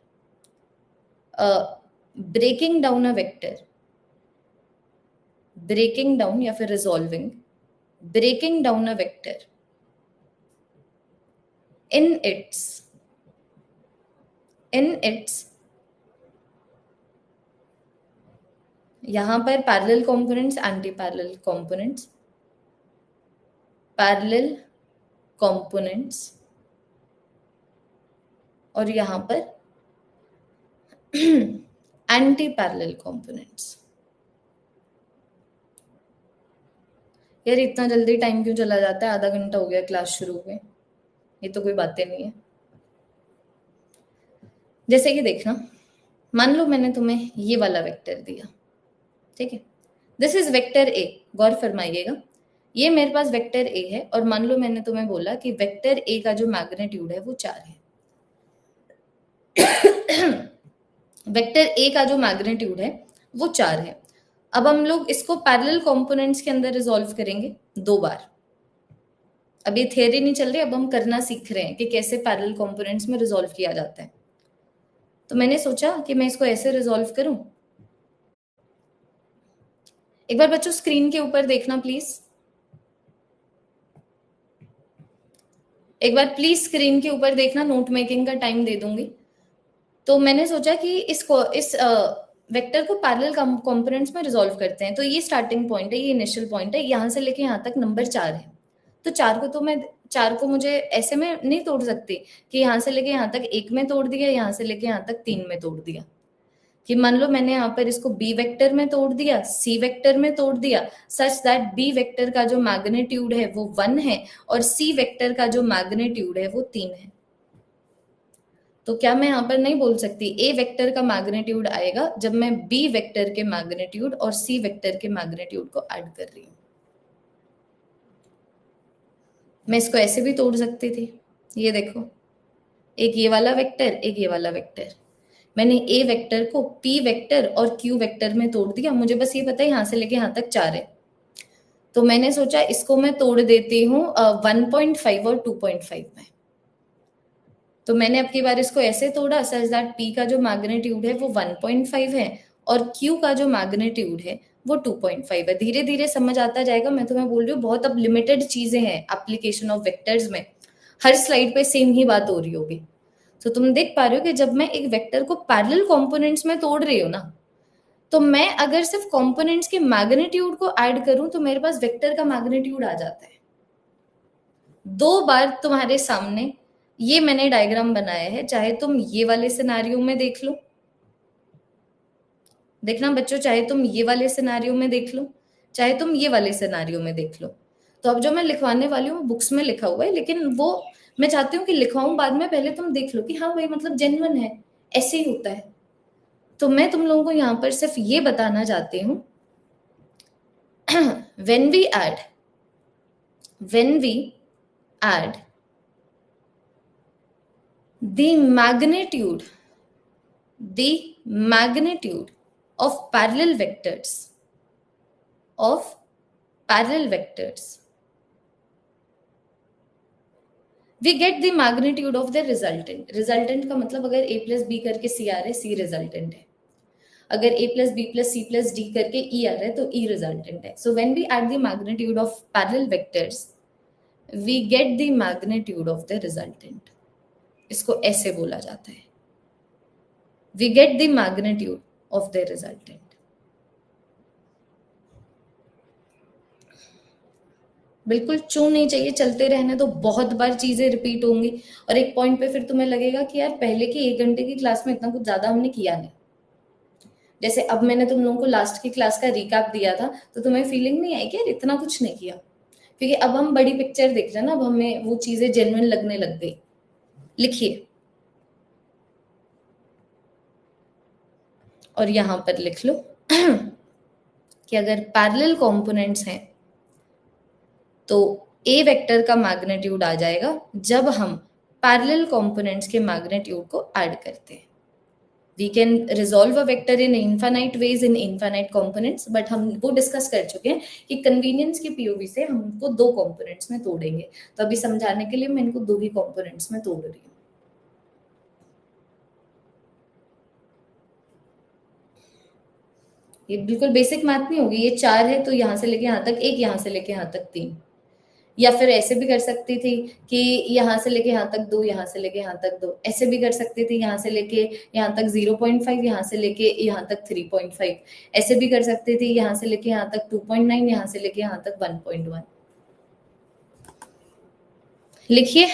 breaking down a vector, breaking down या फिर resolving, breaking down a vector in its यहां पर parallel components, anti parallel components, parallel components, और यहां पर एंटी पैरेलल कंपोनेंट्स। यार इतना जल्दी टाइम क्यों चला जाता है? आधा घंटा हो गया क्लास शुरू हुए, ये तो कोई बातें नहीं है। जैसे कि देखना, मान लो मैंने तुम्हें ये वाला वेक्टर दिया, ठीक है, दिस इज वेक्टर ए। गौर फरमाइएगा, ये मेरे पास वेक्टर ए है, और मान लो मैंने तुम्हें बोला कि वेक्टर ए का जो मैग्नीट्यूड है वो 4 है। वेक्टर ए का जो मैग्नीट्यूड है वो 4 है। अब हम लोग इसको पैरेलल कंपोनेंट्स के अंदर रिजॉल्व करेंगे 2 बार। अब ये थियरी नहीं चल रही, अब हम करना सीख रहे हैं कि कैसे पैरेलल कंपोनेंट्स में रिजॉल्व किया जाता है। तो मैंने सोचा कि मैं इसको ऐसे रिजॉल्व करूं। एक बार बच्चों स्क्रीन के ऊपर देखना प्लीज, एक बार प्लीज स्क्रीन के ऊपर देखना, नोट मेकिंग का टाइम दे दूंगी। तो मैंने सोचा कि इस वेक्टर को पैरेलल कंपोनेंट्स में रिजॉल्व करते हैं। तो ये स्टार्टिंग पॉइंट है, ये इनिशियल पॉइंट है, यहाँ से लेके यहाँ तक नंबर 4 है। तो 4 को मुझे ऐसे में नहीं तोड़ सकती कि यहाँ से लेके यहाँ तक 1 में तोड़ दिया, यहाँ से लेके यहाँ तक 3 में तोड़ दिया। कि मान लो मैंने यहाँ पर इसको बी वेक्टर में तोड़ दिया, सी वेक्टर में तोड़ दिया, सच दैट बी वेक्टर का जो मैग्नीट्यूड है वो 1 है, और सी वेक्टर का जो मैग्नीट्यूड है वो 3 है। तो क्या मैं यहाँ पर नहीं बोल सकती ए वेक्टर का मैग्नीट्यूड आएगा जब मैं बी वेक्टर के मैग्नीट्यूड और सी वेक्टर के मैग्नीट्यूड को ऐड कर रही हूँ? मैं इसको ऐसे भी तोड़ सकती थी, ये देखो, एक ये वाला वेक्टर, एक ये वाला वेक्टर। मैंने ए वेक्टर को पी वेक्टर और क्यू वेक्टर में तोड़ दिया, मुझे बस ये पता है यहाँ से लेके यहाँ तक 4 है। तो मैंने सोचा इसको मैं तोड़ देती हूँ 1.5 और 2.5 में। तो मैंने अब की बार इसको ऐसे तोड़ा सच दैट पी का जो मैग्नीट्यूड है वो 1.5 है, और क्यू का जो मैग्नीट्यूड है वो 2.5 है। धीरे धीरे समझ आता जाएगा, मैं तुम्हें बोल रही हूँ बहुत अब लिमिटेड चीजें हैं एप्लीकेशन ऑफ वेक्टर्स में, हर स्लाइड पे सेम ही बात हो रही होगी। तो तुम देख पा रहे हो कि जब मैं एक वेक्टर को पैरेलल कंपोनेंट्स में तोड़ रही हूँ ना, तो मैं अगर सिर्फ कंपोनेंट्स के मैग्नीट्यूड को ऐड करूं तो मेरे पास वेक्टर का मैग्नीट्यूड आ जाता है। 2 बार तुम्हारे सामने ये मैंने डायग्राम बनाया है, चाहे तुम ये वाले सिनेरियो में देख लो, देखना बच्चों, चाहे तुम ये वाले सिनेरियो में देख लो, चाहे तुम ये वाले सिनेरियो में देख लो। तो अब जो मैं लिखवाने वाली हूँ बुक्स में लिखा हुआ है, लेकिन वो मैं चाहती हूँ कि लिखवाऊं बाद में, पहले तुम देख लो कि हाँ भाई मतलब जेन्युइन है, ऐसे ही होता है। तो मैं तुम लोगों को यहाँ पर सिर्फ ये बताना चाहती हूँ, when we add the magnitude the magnitude of of parallel vectors, we get the magnitude of the resultant. Resultant का मतलब अगर a plus b करके c आ रहा है, c resultant है. अगर a plus b plus c plus d करके e आ रहा है तो e resultant है. So when we add the magnitude of parallel vectors, we get the magnitude of the resultant. इसको ऐसे बोला जाता है. We get the magnitude of the resultant. बिल्कुल चूं नहीं चाहिए, चलते रहने तो बहुत बार चीजें रिपीट होंगी और एक पॉइंट पे फिर तुम्हें लगेगा कि यार पहले की 1 घंटे की क्लास में इतना कुछ ज्यादा हमने किया नहीं. जैसे अब मैंने तुम लोगों को लास्ट की क्लास का रिकैप दिया था तो तुम्हें फीलिंग नहीं आई कि यार इतना कुछ नहीं किया, क्योंकि अब हम बड़ी पिक्चर देख रहे हैं ना, अब हमें वो चीजें जेन्युइन लगने लग गई. लिखिए और यहां पर लिख लो कि अगर पैरेलल कंपोनेंट्स हैं तो ए वेक्टर का मैग्नीट्यूड आ जाएगा जब हम पैरेलल कंपोनेंट्स के मैग्नीट्यूड को ऐड करते हैं. We can resolve a vector in infinite ways in infinite components, but हम वो डिस्कस कर चुके हैं कि कन्वीनियंस की पीओवी से हम उनको 2 कंपोनेंट्स में तोड़ेंगे. तो अभी समझाने के लिए मैं इनको 2 ही कंपोनेंट्स में तोड़ रही हूँ. ये बिल्कुल बेसिक मैथ नहीं होगी. ये 4 है तो यहाँ से लेके यहाँ तक 1, यहाँ से लेके यहाँ तक 3. या फिर ऐसे भी कर सकती थी कि यहाँ से लेके यहाँ तक 2, यहाँ से लेके यहाँ तक 2. ऐसे भी कर सकती थी यहाँ से लेके यहाँ तक 0.5, यहाँ से लेके यहाँ तक 3.5. ऐसे भी कर सकती थी यहाँ से लेके यहाँ तक 2.9, यहाँ से लेके यहाँ तक 1.1. लिखिए.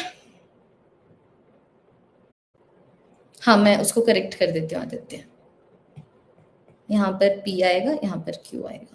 हाँ, मैं उसको करेक्ट कर देती हूँ आदित्य. यहाँ पर P आएगा, यहाँ पर Q आएगा.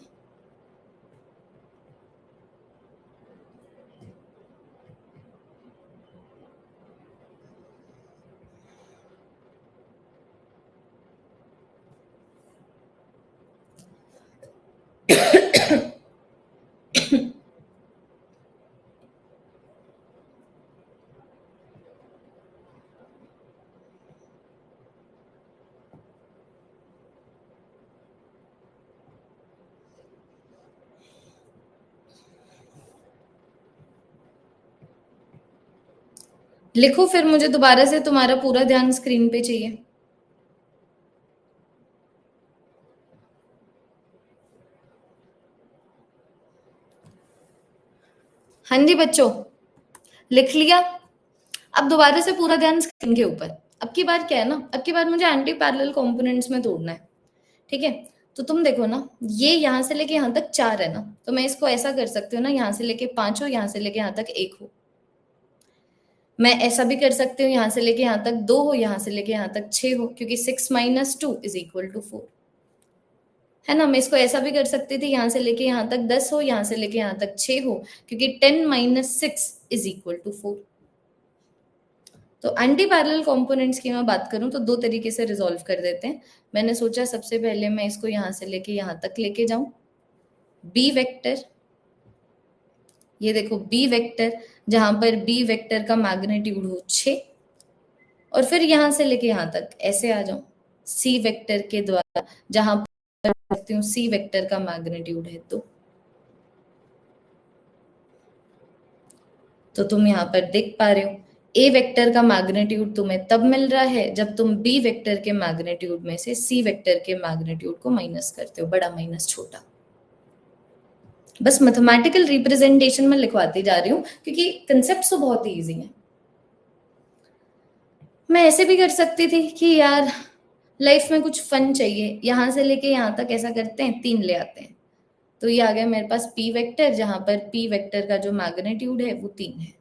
लिखो, फिर मुझे दोबारा से तुम्हारा पूरा ध्यान स्क्रीन पे चाहिए. हाँ जी बच्चों, लिख लिया. अब दोबारा से पूरा ध्यान स्क्रीन के ऊपर. अब की बार क्या है ना, अब की बार मुझे एंटी पैरेलल कंपोनेंट्स में तोड़ना है. ठीक है, तो तुम देखो ना, ये यहाँ से लेके यहाँ तक 4 है ना, तो मैं इसको ऐसा कर सकती हूँ ना, यहाँ से लेके 5 हो, यहाँ से लेके यहाँ तक 1 हो. मैं ऐसा भी कर सकती हूँ, यहाँ से लेके यहाँ तक 2 हो, यहाँ से लेके यहाँ तक 6 हो, क्योंकि 6 माइनस 2 इज इक्वल टू 4. है ना. मैं इसको ऐसा भी कर सकती थी, यहाँ से लेके यहाँ तक 10 हो, यहाँ से लेके यहाँ तक 6 हो, क्योंकि 10 माइनस 6 इज इक्वल टू 4. तो एंटी पैरेलल कंपोनेंट्स की मैं बात करूं तो 2 तरीके से रिजॉल्व कर देते हैं. मैंने सोचा सबसे पहले मैं इसको यहाँ से लेके यहाँ तक लेके जाऊं. बी वेक्टर, ये देखो बी वेक्टर, जहां पर बी वेक्टर का मैग्नीट्यूड हो 6, और फिर यहाँ से लेके यहाँ तक ऐसे आ जाऊं सी वेक्टर के द्वारा, जहां पर देखती हूँ सी वेक्टर का मैग्नीट्यूड है 2. तो तुम यहाँ पर देख पा रहे हो ए वेक्टर का मैग्नीट्यूड तुम्हें तब मिल रहा है जब तुम बी वेक्टर के मैग्नीट्यूड में से सी वेक्टर के मैग्नीट्यूड को माइनस करते हो, बड़ा माइनस छोटा. बस मैथमेटिकल रिप्रेजेंटेशन में लिखवाती जा रही हूँ क्योंकि कंसेप्ट तो बहुत ही इजी है. मैं ऐसे भी कर सकती थी कि यार लाइफ में कुछ फन चाहिए, यहां से लेके यहां तक ऐसा करते हैं 3 ले आते हैं. तो ये आ गया मेरे पास पी वेक्टर, जहां पर पी वेक्टर का जो मैग्नीट्यूड है वो 3 है.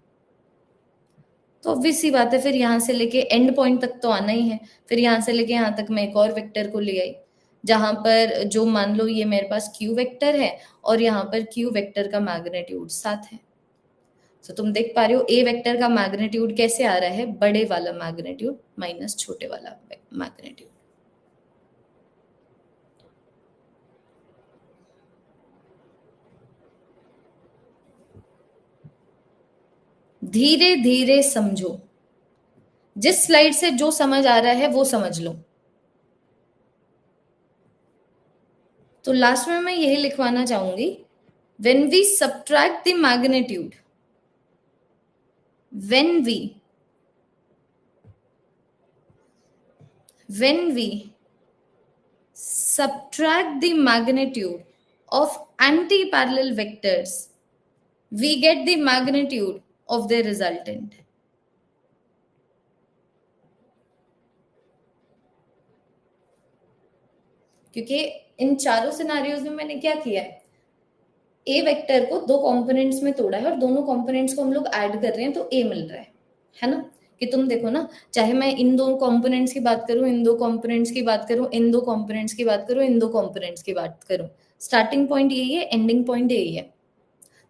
तो ऑब्वियस सी बात है, फिर यहाँ से लेके एंड पॉइंट तक तो आना ही है. फिर यहाँ से लेके यहाँ तक मैं एक और वेक्टर को ले आई, जहां पर जो मान लो ये मेरे पास क्यू वेक्टर है और यहाँ पर क्यू वेक्टर का मैग्नीट्यूड 7 है. तो तुम देख पा रहे हो ए वेक्टर का मैग्नीट्यूड कैसे आ रहा है, बड़े वाला मैग्नीट्यूड माइनस छोटे वाला मैग्नीट्यूड. धीरे धीरे समझो, जिस स्लाइड से जो समझ आ रहा है वो समझ लो। तो लास्ट में मैं यही लिखवाना चाहूंगी, when we subtract the magnitude, when we subtract the magnitude of anti-parallel vectors, we get the magnitude of their resultant. क्योंकि इन चारों सिनारियोज में मैंने क्या किया है, ए वेक्टर को दो कंपोनेंट्स में तोड़ा है और दोनों कंपोनेंट्स को हम लोग ऐड कर रहे हैं तो ए मिल रहा है ना। कि तुम देखो ना, चाहे मैं इन दो कंपोनेंट्स की बात करूं, इन दो कंपोनेंट्स की बात करूं, इन दो कंपोनेंट्स की बात करूं, इन दो कंपोनेंट्स की बात करूं, स्टार्टिंग पॉइंट यही है, एंडिंग पॉइंट यही है।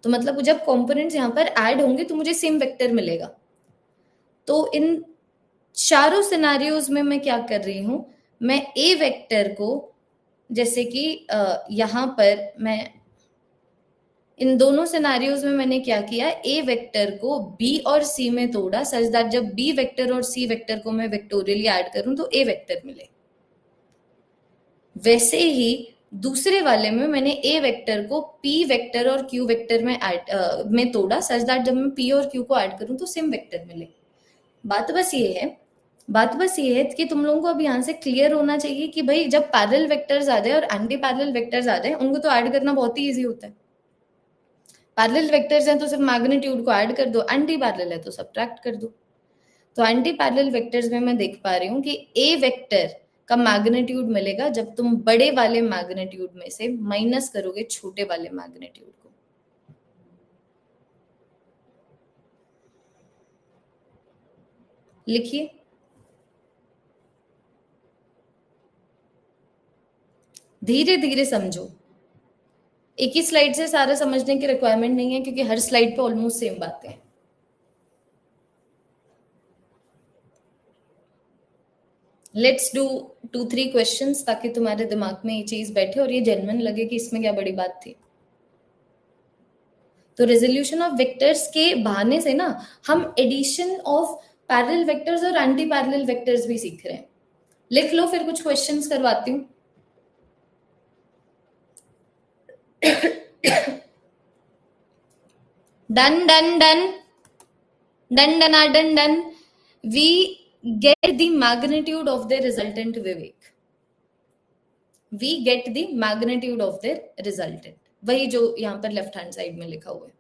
तो मतलब जब कंपोनेंट्स यहाँ पर ऐड होंगे तो मुझे सेम वेक्टर मिलेगा। तो इन चारों सिनारियोज में मैं क्या कर रही हूं, मैं ए वेक्टर को, जैसे कि यहां पर मैं इन दोनों सिनारियोज में मैंने क्या किया, ए वेक्टर को बी और सी में तोड़ा सच दैट जब बी वेक्टर और सी वेक्टर को मैं वेक्टोरियली ऐड करूं तो ए वेक्टर मिले। वैसे ही दूसरे वाले में मैंने ए वेक्टर को पी वेक्टर और क्यू वेक्टर में तोड़ा सच दैट जब मैं पी और क्यू को ऐड करूं तो सेम वेक्टर मिले। बात बस ये है कि तुम लोगों को अब यहाँ से क्लियर होना चाहिए कि भाई जब पैरेलल वेक्टर्स आ जाए और एंटी पैरेलल वेक्टर्स आ जाए उनको तो ऐड करना बहुत ही ईजी होता है। पैरेलल वेक्टर्स हैं तो सिर्फ मैग्नीट्यूड को ऐड कर दो, एंटी पैरेलल है तो सब्ट्रैक्ट कर दो। तो एंटी पैरेलल वेक्टर्स में मैं देख पा रही हूँ कि ए वेक्टर का मैग्नीट्यूड मिलेगा जब तुम बड़े वाले मैग्नीट्यूड में से माइनस करोगे छोटे वाले मैग्नीट्यूड को। लिखिए, धीरे धीरे समझो। एक ही स्लाइड से सारा समझने की रिक्वायरमेंट नहीं है क्योंकि हर स्लाइड पे ऑलमोस्ट सेम बातें हैं। लेट्स डू 2-3 क्वेश्चंस ताकि तुम्हारे दिमाग में ये चीज बैठे और ये जेन्युइन लगे कि इसमें क्या बड़ी बात थी। तो रेजोल्यूशन ऑफ वेक्टर्स के बहाने से ना हम एडिशन ऑफ पैरेलल वेक्टर्स और एंटी पैरेलल वेक्टर्स भी सीख रहे हैं। लिख लो, फिर कुछ क्वेश्चंस करवाती हूँ। Done done done done done done done. We get the magnitude of their resultant, Vivek. We get the magnitude of their resultant, वही जो यहाँ पर लेफ्ट हैंड साइड में लिखा हुआ है।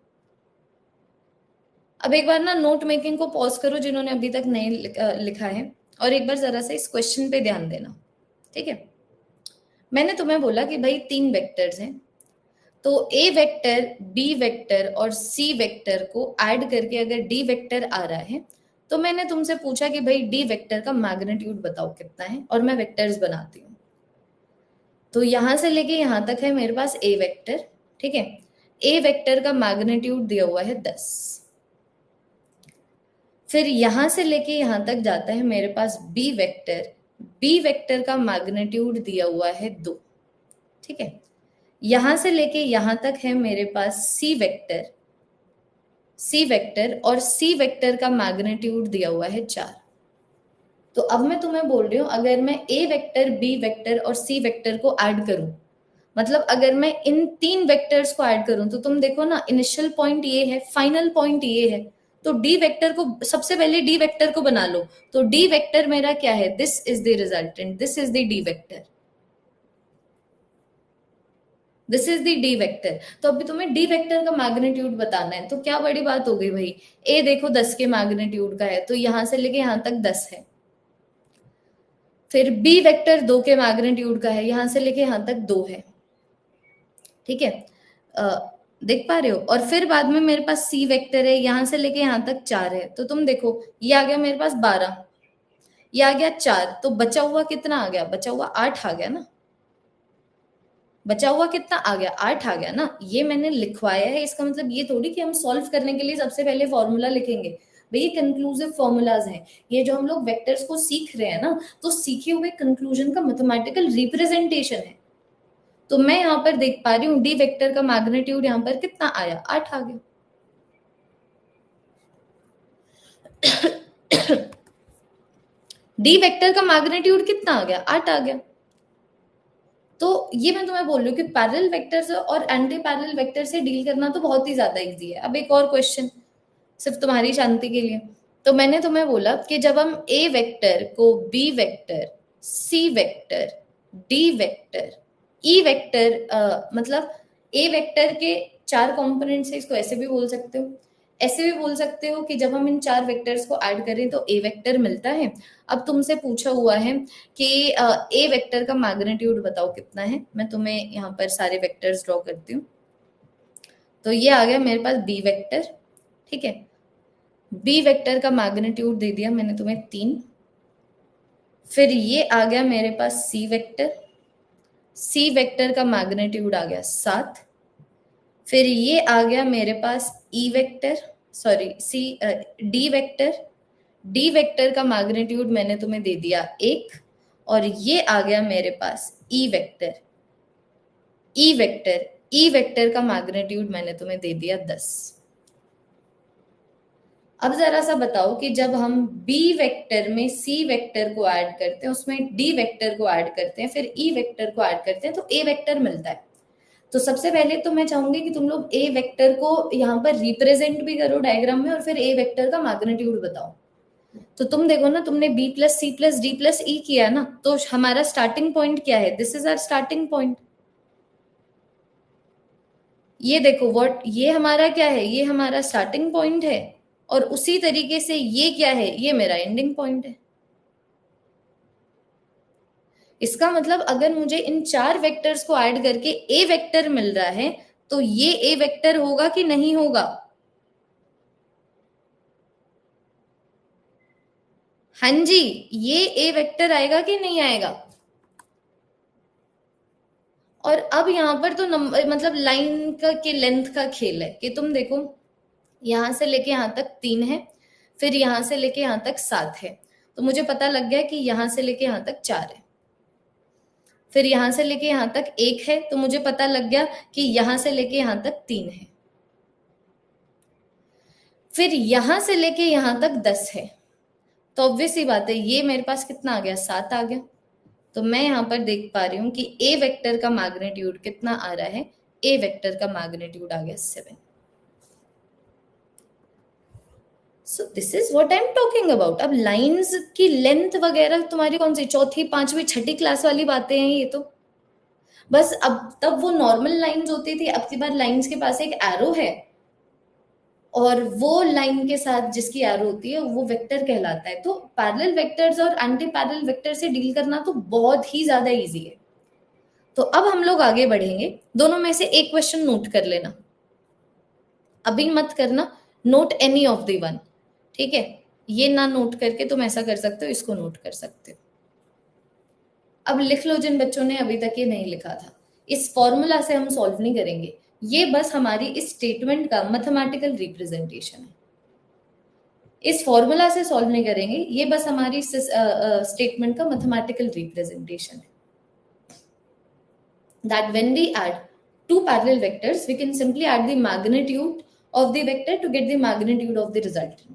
अब एक बार ना नोट मेकिंग को पॉज करो जिन्होंने अभी तक नहीं लिखा है, और एक बार जरा से इस क्वेश्चन पे ध्यान देना, ठीक है। मैंने तुम्हें बोला कि भाई 3 वेक्टर्स हैं, तो ए वेक्टर, बी वेक्टर और सी वेक्टर को ऐड करके अगर डी वेक्टर आ रहा है तो मैंने तुमसे पूछा कि भाई डी वेक्टर का मैग्नीट्यूड बताओ कितना है, और मैं वेक्टर्स बनाती हूँ। तो यहां से लेके यहां तक है मेरे पास ए वेक्टर, ठीक है। ए वेक्टर का मैग्नीट्यूड दिया हुआ है 10। फिर यहां से लेके यहां तक जाता है मेरे पास बी वेक्टर, बी वेक्टर का मैग्नीट्यूड दिया हुआ है 2, ठीक है। यहां से लेके यहां तक है मेरे पास सी वेक्टर, सी वेक्टर और सी वेक्टर का मैग्नीट्यूड दिया हुआ है 4। तो अब मैं तुम्हें बोल रही हूं अगर मैं ए वेक्टर, बी वेक्टर और सी वेक्टर को ऐड करूं, मतलब अगर मैं इन 3 वेक्टर्स को ऐड करूं तो तुम देखो ना, इनिशियल पॉइंट ये है, फाइनल पॉइंट ये है। तो डी वेक्टर को सबसे पहले डी वेक्टर को बना लो। तो डी वेक्टर मेरा क्या है, this is the resultant, this is the D vector, this is the D vector. तो अभी तुम्हें डी वेक्टर का मैग्नीट्यूड बताना है, तो क्या बड़ी बात हो गई भाई, ए देखो 10 के मैग्नीट्यूड का है तो यहां से लेके यहां तक 10 है। फिर बी वेक्टर 2 के मैग्नीट्यूड का है, यहां से लेके यहां तक 2 है, ठीक है। देख पा रहे हो। और फिर बाद में मेरे पास सी वेक्टर है, यहां से लेके यहां तक 4 है। तो तुम देखो ये आ गया मेरे पास 12, ये आ गया 4, तो बचा हुआ कितना आ गया, बचा हुआ 8 आ गया ना। बचा हुआ कितना आ गया, 8 आ गया ना। ये मैंने लिखवाया है, इसका मतलब ये थोड़ी कि हम सॉल्व करने के लिए सबसे पहले फॉर्मूला लिखेंगे। भाई ये कंक्लूसिव फॉर्मूलाज हैं, ये जो हम लोग वेक्टर्स को सीख रहे हैं ना, तो सीखे हुए कंक्लूजन का मैथमेटिकल रिप्रेजेंटेशन है। तो मैं यहाँ पर देख पा रही हूँ डी वेक्टर का मैग्नीट्यूड यहाँ पर कितना आया, 8 आ गया। डी वेक्टर का मैग्नीट्यूड कितना आ गया, 8 आ गया। तो ये मैं तुम्हें बोल रही हूँ कि पैरेलल वेक्टर से और एंटी पैरेलल वेक्टर से डील करना तो बहुत ही ज्यादा इजी है। अब एक और क्वेश्चन सिर्फ तुम्हारी शांति के लिए। तो मैंने तुम्हें बोला कि जब हम ए वेक्टर को B vector, C vector, D vector, E vector, मतलब ए वेक्टर के 4 कंपोनेंट से, इसको ऐसे भी बोल सकते हो, ऐसे भी बोल सकते हो कि जब हम इन 4 वेक्टर्स को ऐड करें तो ए वेक्टर मिलता है। अब तुमसे पूछा हुआ है कि ए वेक्टर का मैग्नीट्यूड बताओ कितना है। मैं तुम्हें यहाँ पर सारे वेक्टर्स ड्रॉ करती हूँ। तो ये आ गया मेरे पास बी वेक्टर, ठीक है। बी वेक्टर का मैग्नीट्यूड दे दिया मैंने तुम्हें 3। फिर ये आ गया मेरे पास सी वेक्टर, सी वेक्टर का मैग्नीट्यूड आ गया 7। फिर ये आ गया मेरे पास E vector, sorry C, D vector, D vector का मैग्नीट्यूड मैंने तुम्हें दे दिया 1। और ये आ गया मेरे पास E vector, E vector, E vector का मैग्नीट्यूड मैंने तुम्हें दे दिया 10। अब जरा सा बताओ कि जब हम बी वेक्टर में सी वेक्टर को ऐड करते हैं, उसमें डी वेक्टर को ऐड करते हैं, फिर ई वेक्टर को ऐड करते हैं तो ए वेक्टर मिलता है। तो सबसे पहले तो मैं चाहूंगी कि तुम लोग ए वेक्टर को यहाँ पर रिप्रेजेंट भी करो डायग्राम में, और फिर ए वेक्टर का मैग्नीट्यूड बताओ। तो तुम देखो ना, तुमने B plus C plus D plus E किया ना, तो हमारा स्टार्टिंग पॉइंट क्या है, this is our starting point. ये देखो व्हाट, ये हमारा क्या है, ये हमारा स्टार्टिंग पॉइंट है। और उसी तरीके से ये क्या है, ये मेरा एंडिंग पॉइंट है। इसका मतलब अगर मुझे इन 4 वेक्टर्स को ऐड करके ए वेक्टर मिल रहा है, तो ये ए वेक्टर होगा कि नहीं होगा? हाँ जी, ये ए वेक्टर आएगा कि नहीं आएगा? और अब यहाँ पर तो नंबर, मतलब लाइन का के लेंथ का खेल है कि तुम देखो, यहां से लेके यहां तक 3 है, फिर यहां से लेके यहां तक 7 है। तो मुझे पता लग गया कि यहां से लेके यहां तक 4 है। फिर यहां से लेके यहां तक 1 है, तो मुझे पता लग गया कि यहां से लेके यहां तक 3 है। फिर यहां से लेके यहां तक 10 है। तो ऑब्वियस सी बात है, ये मेरे पास कितना आ गया, 7 आ गया। तो मैं यहां पर देख पा रही हूं कि ए वेक्टर का मैग्नीट्यूड कितना आ रहा है, ए वेक्टर का मैग्नीट्यूड आ गया 7। So this is what I am talking about. अब लाइंस की लेंथ वगैरह तुम्हारी कौन सी चौथी पांचवी छठी क्लास वाली बातें हैं ये तो। बस अब तब वो नॉर्मल लाइंस होती थी, अब की बार लाइंस के पास एक एरो है, और वो लाइन के साथ जिसकी एरो होती है वो वेक्टर कहलाता है। तो पैरेलल वेक्टर्स और एंटी पैरेलल वेक्टर से डील करना तो बहुत ही ज्यादा इजी है। तो अब हम लोग आगे बढ़ेंगे, दोनों में से एक क्वेश्चन नोट कर लेना, अभी मत करना, note any of the one, ठीक है। ये ना नोट करके तुम ऐसा कर सकते हो, इसको नोट कर सकते हो। अब लिख लो जिन बच्चों ने अभी तक ये नहीं लिखा था। इस फॉर्मूला से हम सॉल्व नहीं करेंगे, ये बस हमारी इस स्टेटमेंट का मैथमेटिकल रिप्रेजेंटेशन है। इस फॉर्मूला से सॉल्व नहीं करेंगे, ये बस हमारी स्टेटमेंट का मैथमेटिकल रिप्रेजेंटेशन है। That when we add two parallel vectors, we can simply add the magnitude of the vector to get the magnitude of the resultant.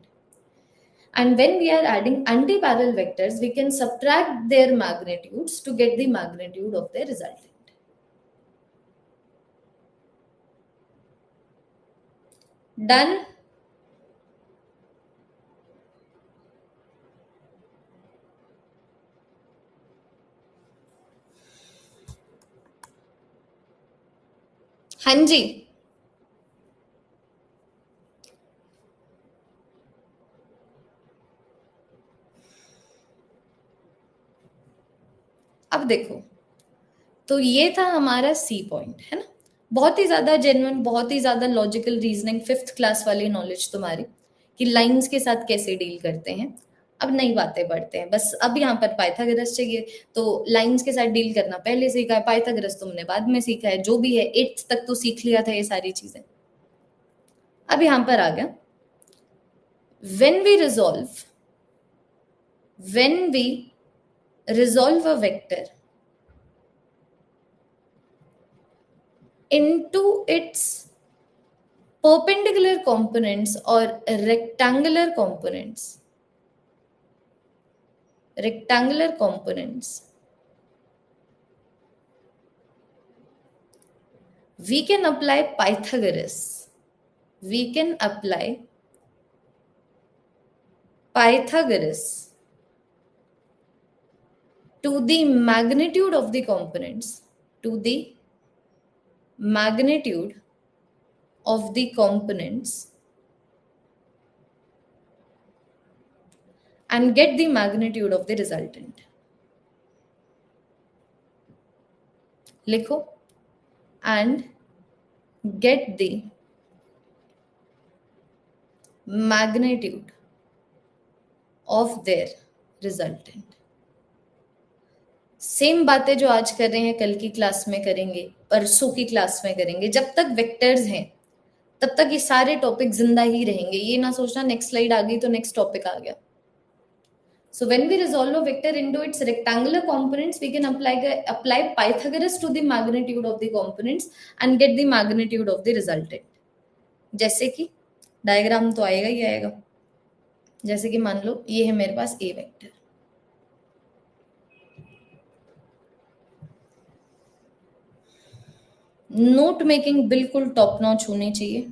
And when we are adding anti-parallel vectors, we can subtract their magnitudes to get the magnitude of their resultant. Done? हाँ जी। अब देखो, तो ये था हमारा C point, है ना। बहुत ही ज्यादा जेन्युइन, बहुत ही ज्यादा लॉजिकल रीजनिंग, 5th क्लास वाली नॉलेज तुम्हारी कि लाइंस के साथ कैसे डील करते हैं। अब नई बातें पढ़ते हैं, बस अब यहाँ पर पाइथागोरस चाहिए। तो लाइंस के साथ डील करना पहले सीखा है, पाइथागोरस तुमने बाद में सीखा है, जो भी है 8th तक तो सीख लिया था ये सारी चीजें। अब यहाँ पर आ गया, when we resolve a vector into its perpendicular components or rectangular components, we can apply Pythagoras. We can apply Pythagoras to the magnitude of the components, to the magnitude of the components, and get the magnitude of the resultant. लिखो, and get the magnitude of their resultant. Same बातें जो आज कर रहे हैं कल की class में करेंगे, परसों की क्लास में करेंगे. जब तक वेक्टर्स हैं तब तक ये सारे टॉपिक जिंदा ही रहेंगे. ये ना सोचना नेक्स्ट स्लाइड आ गई तो नेक्स्ट टॉपिक आ गया. So when we resolve a vector into its rectangular components, we can apply Pythagoras to the magnitude of the components and get the magnitude of the resultant. जैसे कि diagram तो आएगा ही आएगा. जैसे कि मान लो ये है मेरे पास A वेक्टर. नोट मेकिंग बिल्कुल टॉप नॉच होनी चाहिए.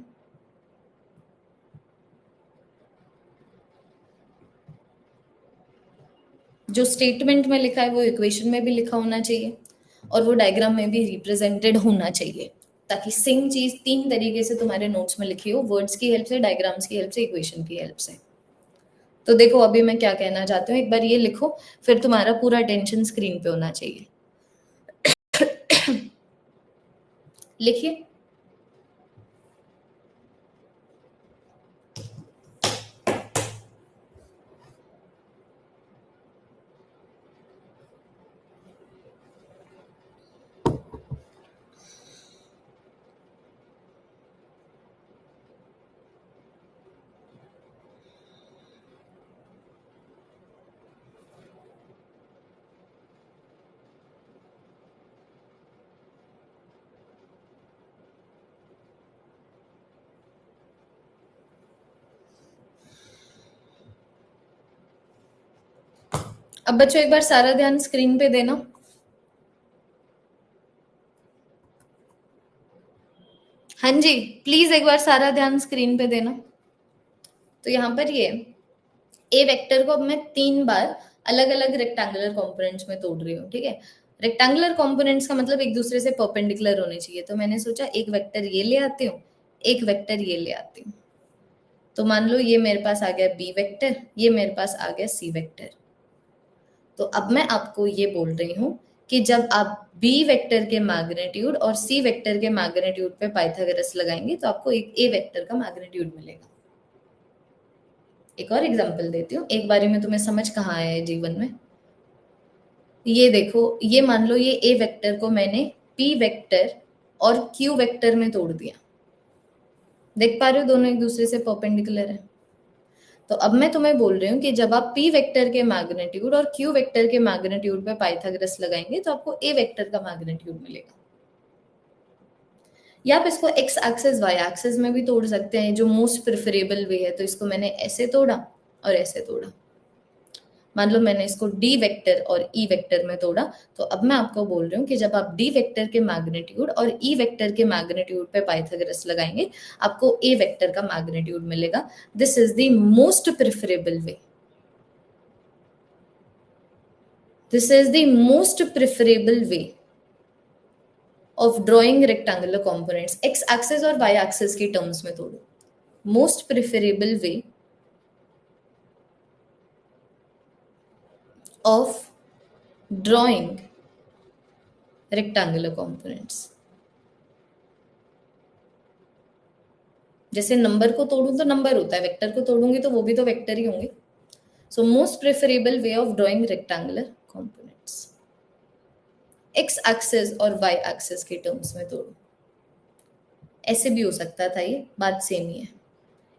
जो स्टेटमेंट में लिखा है वो इक्वेशन में भी लिखा होना चाहिए और वो डायग्राम में भी रिप्रेजेंटेड होना चाहिए, ताकि सेम चीज 3 तरीके से तुम्हारे नोट्स में लिखी हो, वर्ड्स की हेल्प से, डायग्राम्स की हेल्प से, इक्वेशन की हेल्प से. तो देखो अभी मैं क्या कहना चाहती हूँ, एक बार ये लिखो, फिर तुम्हारा पूरा अटेंशन स्क्रीन पे होना चाहिए. लिखिए. अब बच्चों एक बार सारा ध्यान स्क्रीन पे देना. हाँ जी, प्लीज एक बार सारा ध्यान स्क्रीन पे देना. तो यहाँ पर ये ए वेक्टर को अब मैं 3 बार अलग अलग रेक्टेंगुलर कंपोनेंट्स में तोड़ रही हूँ. ठीक है, रेक्टेंगुलर कंपोनेंट्स का मतलब एक दूसरे से परपेंडिकुलर होने चाहिए. तो मैंने सोचा एक वेक्टर ये ले आती हूँ, एक वेक्टर ये ले आती हूँ. तो मान लो ये मेरे पास आ गया बी वेक्टर, ये मेरे पास आ गया सी वेक्टर. तो अब मैं आपको ये बोल रही हूँ कि जब आप बी वेक्टर के मैग्नीट्यूड और सी वेक्टर के मैग्नीट्यूड पे पाइथागोरस लगाएंगे तो आपको एक ए वेक्टर का मैग्नीट्यूड मिलेगा. एक और एग्जांपल देती हूँ, एक बारी में तुम्हें समझ कहाँ आया है जीवन में. ये देखो, ये मान लो ये ए वेक्टर को मैंने पी वेक्टर और क्यू वेक्टर में तोड़ दिया. देख पा रहे हो दोनों एक दूसरे से परपेंडिकुलर है. तो अब मैं तुम्हें बोल रही हूँ कि जब आप पी वेक्टर के मैग्नीट्यूड और क्यू वेक्टर के मैग्नीट्यूड पे पाइथागोरस लगाएंगे तो आपको ए वेक्टर का मैग्नीट्यूड मिलेगा. या आप इसको एक्स एक्सिस वाई एक्सिस में भी तोड़ सकते हैं, जो मोस्ट प्रेफरेबल वे है. तो इसको मैंने ऐसे तोड़ा और ऐसे तोड़ा. मान लो मैंने इसको डी वेक्टर और ई वेक्टर में तोड़ा. तो अब मैं आपको बोल रही हूँ कि जब आप डी वेक्टर के मैग्नीट्यूड और ई वेक्टर के मैग्नीट्यूड पे पाइथागोरस लगाएंगे आपको ए वेक्टर का मैग्नीट्यूड मिलेगा. This is the most preferable way. This is the most preferable way of drawing rectangular components. X axis और वाई एक्सिस की टर्म्स में तोड़ो. Most preferable way of drawing rectangular components. जैसे number को तोड़ूं तो number होता है, वेक्टर को तोड़ूंगी तो वो भी तो वेक्टर ही होंगे. So most preferable way of drawing rectangular components. X axis और वाई एक्सिस के टर्म्स में तोड़ो. ऐसे भी हो सकता था, ये बात सेम ही है,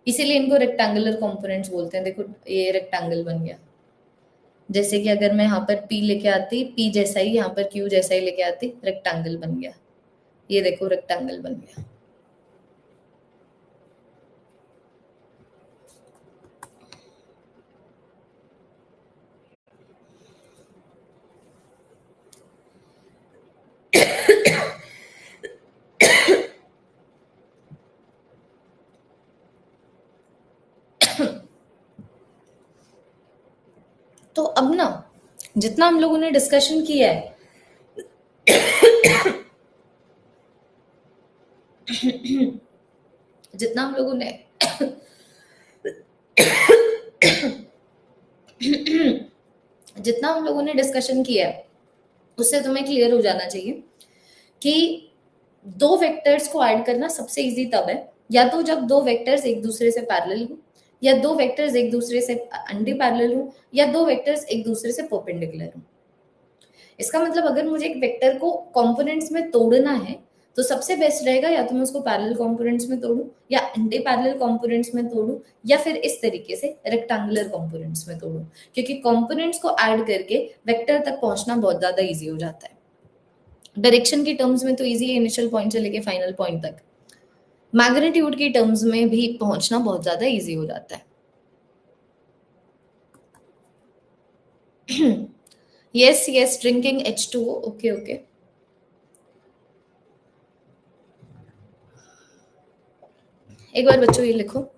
इसीलिए इनको रेक्टेंगुलर कंपोनेंट्स बोलते हैं. देखो ये रेक्टेंगल बन गया. जैसे कि अगर मैं यहाँ पर P लेके आती, P जैसा ही यहाँ पर Q जैसा ही लेके आती, रेक्टेंगल बन गया. ये देखो रेक्टेंगल बन गया. तो अब ना, जितना हम लोगों ने डिस्कशन किया है, जितना हम लोगों ने जितना हम लोगों ने डिस्कशन किया है, उससे तुम्हें क्लियर हो जाना चाहिए कि दो वेक्टर्स को ऐड करना सबसे इजी तब है, या तो जब दो वेक्टर्स एक दूसरे से पैरेलल हो, या दो वेक्टर्स एक दूसरे से एंटी पैरेलल हो, या दो वेक्टर्स एक दूसरे से परपेंडिकुलर हो। इसका मतलब अगर मुझे एक वेक्टर को कंपोनेंट्स में तोड़ना है, तो सबसे बेस्ट रहेगा या तो मैं उसको पैरेलल कंपोनेंट्स में तोड़ूं, या एंटी पैरेलल कंपोनेंट्स में तोड़ूं, या फिर इस तरीके से रेक्टेंगुलर कंपोनेंट्स में तोड़ूं, क्योंकि कंपोनेंट्स को ऐड करके वेक्टर तक पहुंचना बहुत ज्यादा इजी हो जाता है। डायरेक्शन की टर्म्स में तो इजी है, इनिशियल पॉइंट से लेके फाइनल पॉइंट तक। मैग्नीट्यूड की टर्म्स में भी पहुंचना बहुत ज्यादा इजी हो जाता है। Yes yes, drinking H2O, okay okay. एक बार बच्चों ये लिखो।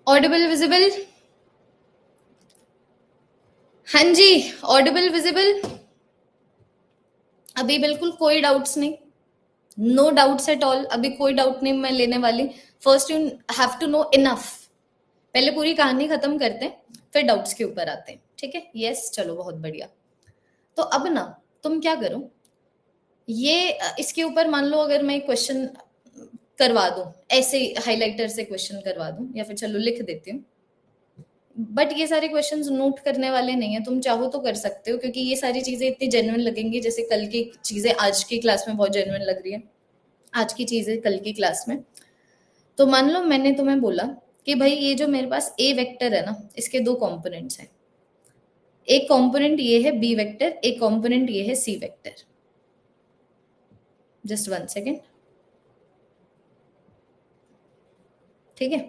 Audible visible? हाँ जी, ऑडिबल विजिबल? अभी बिल्कुल कोई डाउट्स नहीं? No doubts at all? अभी कोई डाउट नहीं मैं लेने वाली। First you have to know enough. पहले पूरी कहानी खत्म करते हैं, फिर डाउट्स के ऊपर आते हैं, ठीक है? यस, चलो बहुत बढ़िया। तो अब ना तुम क्या करो, ये इसके ऊपर मान लो अगर मैं क्वेश्चन करवा दूं, ऐसे हाइलाइटर से क्वेश्चन करवा दूं, या फिर चलो लिख देती हूँ, बट ये सारे क्वेश्चंस नोट करने वाले नहीं है। तुम चाहो तो कर सकते हो, क्योंकि ये सारी चीजें इतनी जेन्युइन लगेंगी, जैसे कल की चीजें आज की क्लास में बहुत जेन्युइन लग रही है, आज की चीजें कल की क्लास में। तो मान लो मैंने तुम्हें बोला कि भाई ये जो मेरे पास ए वेक्टर है ना, इसके दो कंपोनेंट्स हैं। एक कंपोनेंट ये है बी वेक्टर, एक कंपोनेंट ये है C vector. Just one second, ठीक है?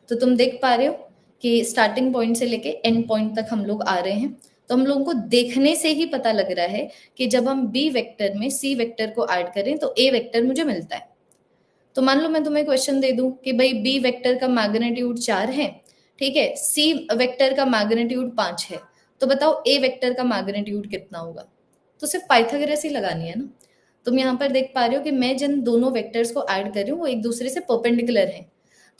तो तुम देख पा रहे हो कि स्टार्टिंग पॉइंट से लेके एंड पॉइंट तक हम लोग आ रहे हैं। तो हम लोगों को देखने से ही पता लग रहा है कि जब हम बी वेक्टर में सी वेक्टर को ऐड करें तो ए वेक्टर मुझे मिलता है। तो मान लो मैं तुम्हें क्वेश्चन दे दूं कि भाई बी वेक्टर का मैग्नीट्यूड 4 है, ठीक है, सी वेक्टर का मैग्नीट्यूड 5 है, तो बताओ ए वेक्टर का मैग्नीट्यूड कितना होगा? तो सिर्फ पाइथागोरस ही लगानी है ना। तुम यहाँ पर देख पा रहे हो कि मैं जिन दोनों वेक्टर्स को ऐड कर रही हूँ वो एक दूसरे से परपेंडिकुलर है।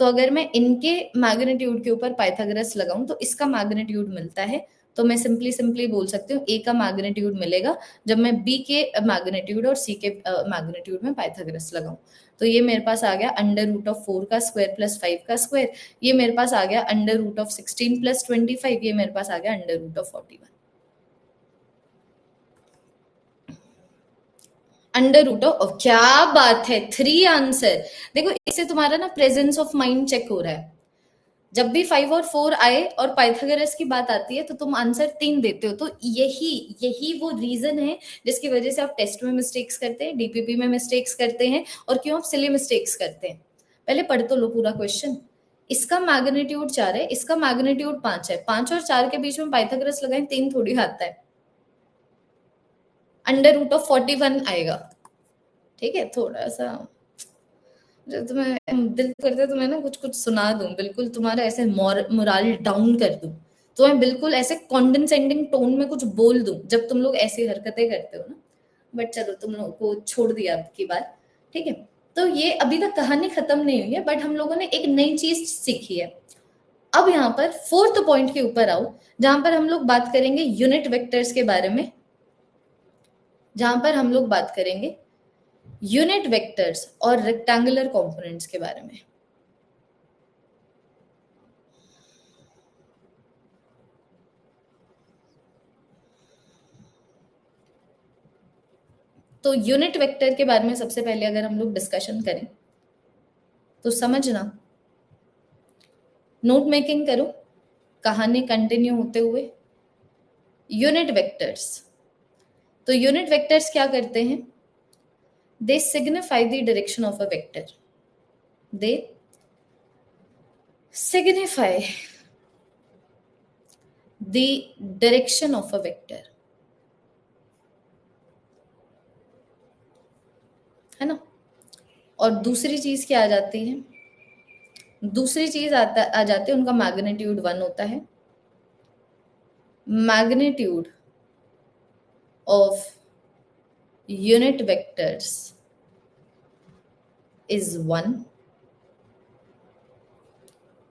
तो अगर मैं इनके मैग्नीट्यूड के ऊपर पाइथागोरस लगाऊं तो इसका मैग्नीट्यूड मिलता है। तो मैं सिंपली सिंपली बोल सकती हूँ ए का मैग्नीट्यूड मिलेगा जब मैं बी के मैग्नीट्यूड और सी के मैग्नीट्यूड में पाइथागोरस लगाऊं। तो ये मेरे पास आ गया अंडर रूट ऑफ 4 का स्क्वायर प्लस 5 का स्क्वायर। ये मेरे पास आ गया अंडर रूट ऑफ 16 प्लस 25। ये मेरे पास आ गया under root of 41। Under root of, क्या बात है, 3 आंसर। देखो इससे तुम्हारा ना प्रेजेंस ऑफ माइंड चेक हो रहा है। जब भी 5 और 4 आए और पाइथागोरस की बात आती है तो तुम आंसर 3 देते हो। तो यही यही वो रीजन है जिसकी वजह से आप टेस्ट में मिस्टेक्स करते हैं, डीपीपी में मिस्टेक्स करते हैं, और क्यों आप सिली मिस्टेक्स करते हैं। पहले पढ़ तो लो पूरा क्वेश्चन। इसका मैग्नीट्यूड 4 है, इसका मैग्नीट्यूड 5 है, 5 और 4 के बीच में पाइथागोरस लगाएं, 3 थोड़ी आता है, अंडर रूट ऑफ 41 आएगा। ठीक है, थोड़ा सा जो तुम्हें दिल करता है तुम्हें ना कुछ कुछ सुना दूं, बिल्कुल तुम्हारा ऐसे मोरल डाउन कर दूं, तो मैं बिल्कुल ऐसे कॉन्डेंसेंडिंग टोन में कुछ बोल दूं जब तुम लोग ऐसी हरकतें करते हो ना। बट चलो तुम लोगों को छोड़ दिया अब की बार, ठीक है? तो ये अभी तक कहानी खत्म नहीं हुई है, बट हम लोगों ने एक नई चीज सीखी है। अब यहाँ पर फोर्थ पॉइंट के ऊपर आओ, जहां पर हम लोग बात करेंगे यूनिट वेक्टर्स के बारे में, जहां पर हम लोग बात करेंगे यूनिट वेक्टर्स और रेक्टेंगुलर कंपोनेंट्स के बारे में। तो यूनिट वेक्टर के बारे में सबसे पहले अगर हम लोग डिस्कशन करें तो समझना, नोट मेकिंग करो, कहानी कंटिन्यू होते हुए। यूनिट वेक्टर्स, तो यूनिट वेक्टर्स क्या करते हैं? They signify the direction of a vector. They signify the direction of a vector, है ना? और दूसरी चीज क्या आ जाती है? दूसरी चीज आ जाती है, उनका मैग्नीट्यूड 1 होता है। Magnitude of unit vectors is 1।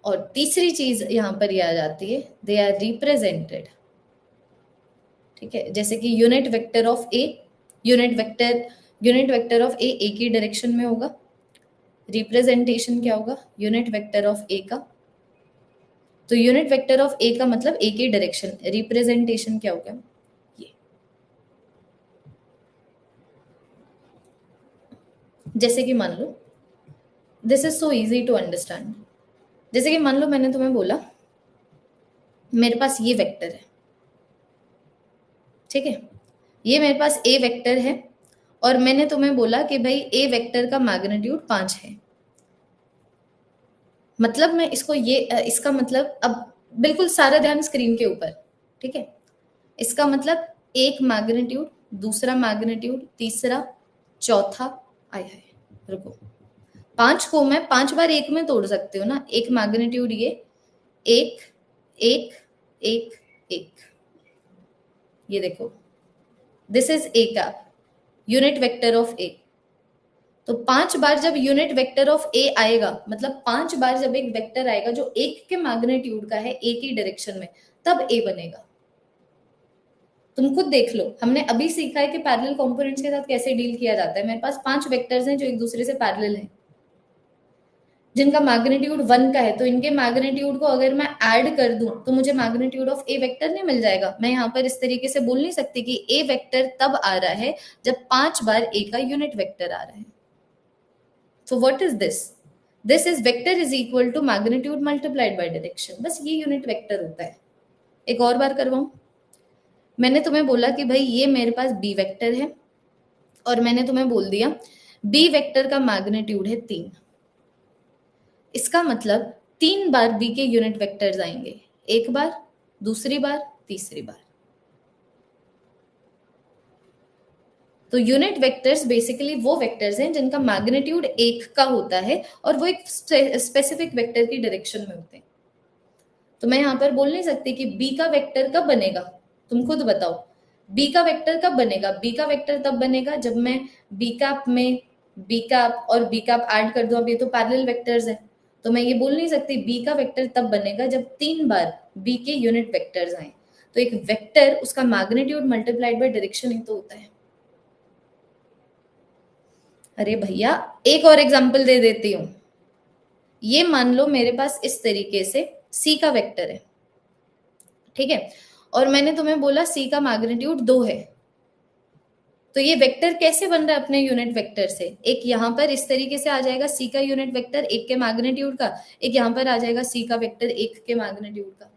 और तीसरी चीज यहां पर ये आ जाती है, दे आर रिप्रेजेंटेड, ठीक है? जैसे कि unit vector of A, unit vector of A की डायरेक्शन में होगा। रिप्रेजेंटेशन क्या होगा यूनिट वेक्टर ऑफ ए का? तो यूनिट वेक्टर ऑफ ए का मतलब ए की डायरेक्शन, रिप्रेजेंटेशन क्या होगा? ये। जैसे कि मान लो, this is so easy to understand. जैसे कि मान लो मैंने तुम्हें बोला मेरे पास ये वेक्टर है, ठीक है? ये मेरे पास ए वेक्टर है, और मैंने तुम्हें बोला कि भाई ए वेक्टर का मैग्नीट्यूड 5 है। मतलब मैं इसको ये इसका मतलब अब बिल्कुल सारा ध्यान स्क्रीन के ऊपर, ठीक है? इसका मतलब एक मैग्नीट्यूड, दूसरा मैग्नीट्यूड, तीसरा, चौथा, आय हाय, रुको, 5 को मैं 5 बार एक में तोड़ सकती हूँ ना। एक मैग्नीट्यूड ये, एक एक एक एक, ये देखो, this is A cap, unit vector of A. तो 5 बार जब यूनिट वेक्टर ऑफ ए आएगा, मतलब 5 बार जब एक वेक्टर आएगा जो एक के मैग्नीट्यूड का है ए की डायरेक्शन में, तब ए बनेगा। तुम खुद देख लो, हमने अभी सीखा है कि पैरेलल कंपोनेंट्स के साथ कैसे डील किया जाता है। मेरे पास 5 वेक्टर्स हैं जो एक दूसरे से पैरेलल हैं, जिनका मैग्नीट्यूड 1 का है, तो इनके मैग्नीट्यूड को अगर मैं ऐड कर दूं तो मुझे मैग्नीट्यूड ऑफ ए वेक्टर नहीं मिल जाएगा। मैं यहाँ पर इस तरीके से बोल नहीं सकती कि ए वेक्टर तब आ रहा है जब 5 बार ए का यूनिट वेक्टर आ रहा है। So what is this? This is vector is equal to magnitude multiplied by direction. बस ये यूनिट वेक्टर होता है। एक और बार करवाऊं, मैंने तुम्हें बोला कि भाई ये मेरे पास बी वेक्टर है, और मैंने तुम्हें बोल दिया बी वेक्टर का मैग्नीट्यूड है 3। इसका मतलब 3 बार बी के यूनिट वेक्टर्स आएंगे, एक बार, दूसरी बार, तीसरी बार। तो यूनिट वेक्टर्स बेसिकली वो वेक्टर्स हैं जिनका मैग्नीट्यूड 1 का होता है और वो एक स्पेसिफिक वेक्टर की डायरेक्शन में होते हैं। तो मैं यहां पर बोल नहीं सकती कि बी का वेक्टर कब बनेगा, तुम खुद बताओ। बी का वेक्टर कब बनेगा? बी का वेक्टर तब बनेगा जब मैं बी कैप में बी कैप और बी कैप ऐड कर दूं। अब ये तो पैरेलल वेक्टर्स है, तो मैं ये बोल नहीं सकती बी का वेक्टर तब बनेगा जब 3 बार बी के यूनिट वेक्टर्स आए। तो एक वेक्टर, उसका मैग्नीट्यूड मल्टीप्लाइड बाय डायरेक्शन ही तो होता है। अरे भैया, एक और एग्जांपल दे देती हूं। ये मान लो मेरे पास इस तरीके से सी का वेक्टर है, ठीक है, और मैंने तुम्हें बोला सी का मैग्नीट्यूड 2 है। तो ये वेक्टर कैसे बन रहा है अपने यूनिट वेक्टर से? एक यहां पर इस तरीके से आ जाएगा सी का यूनिट वेक्टर 1 के मैग्नीट्यूड का, एक यहां पर आ जाएगा सी का वेक्टर 1 के मैग्नीट्यूड का।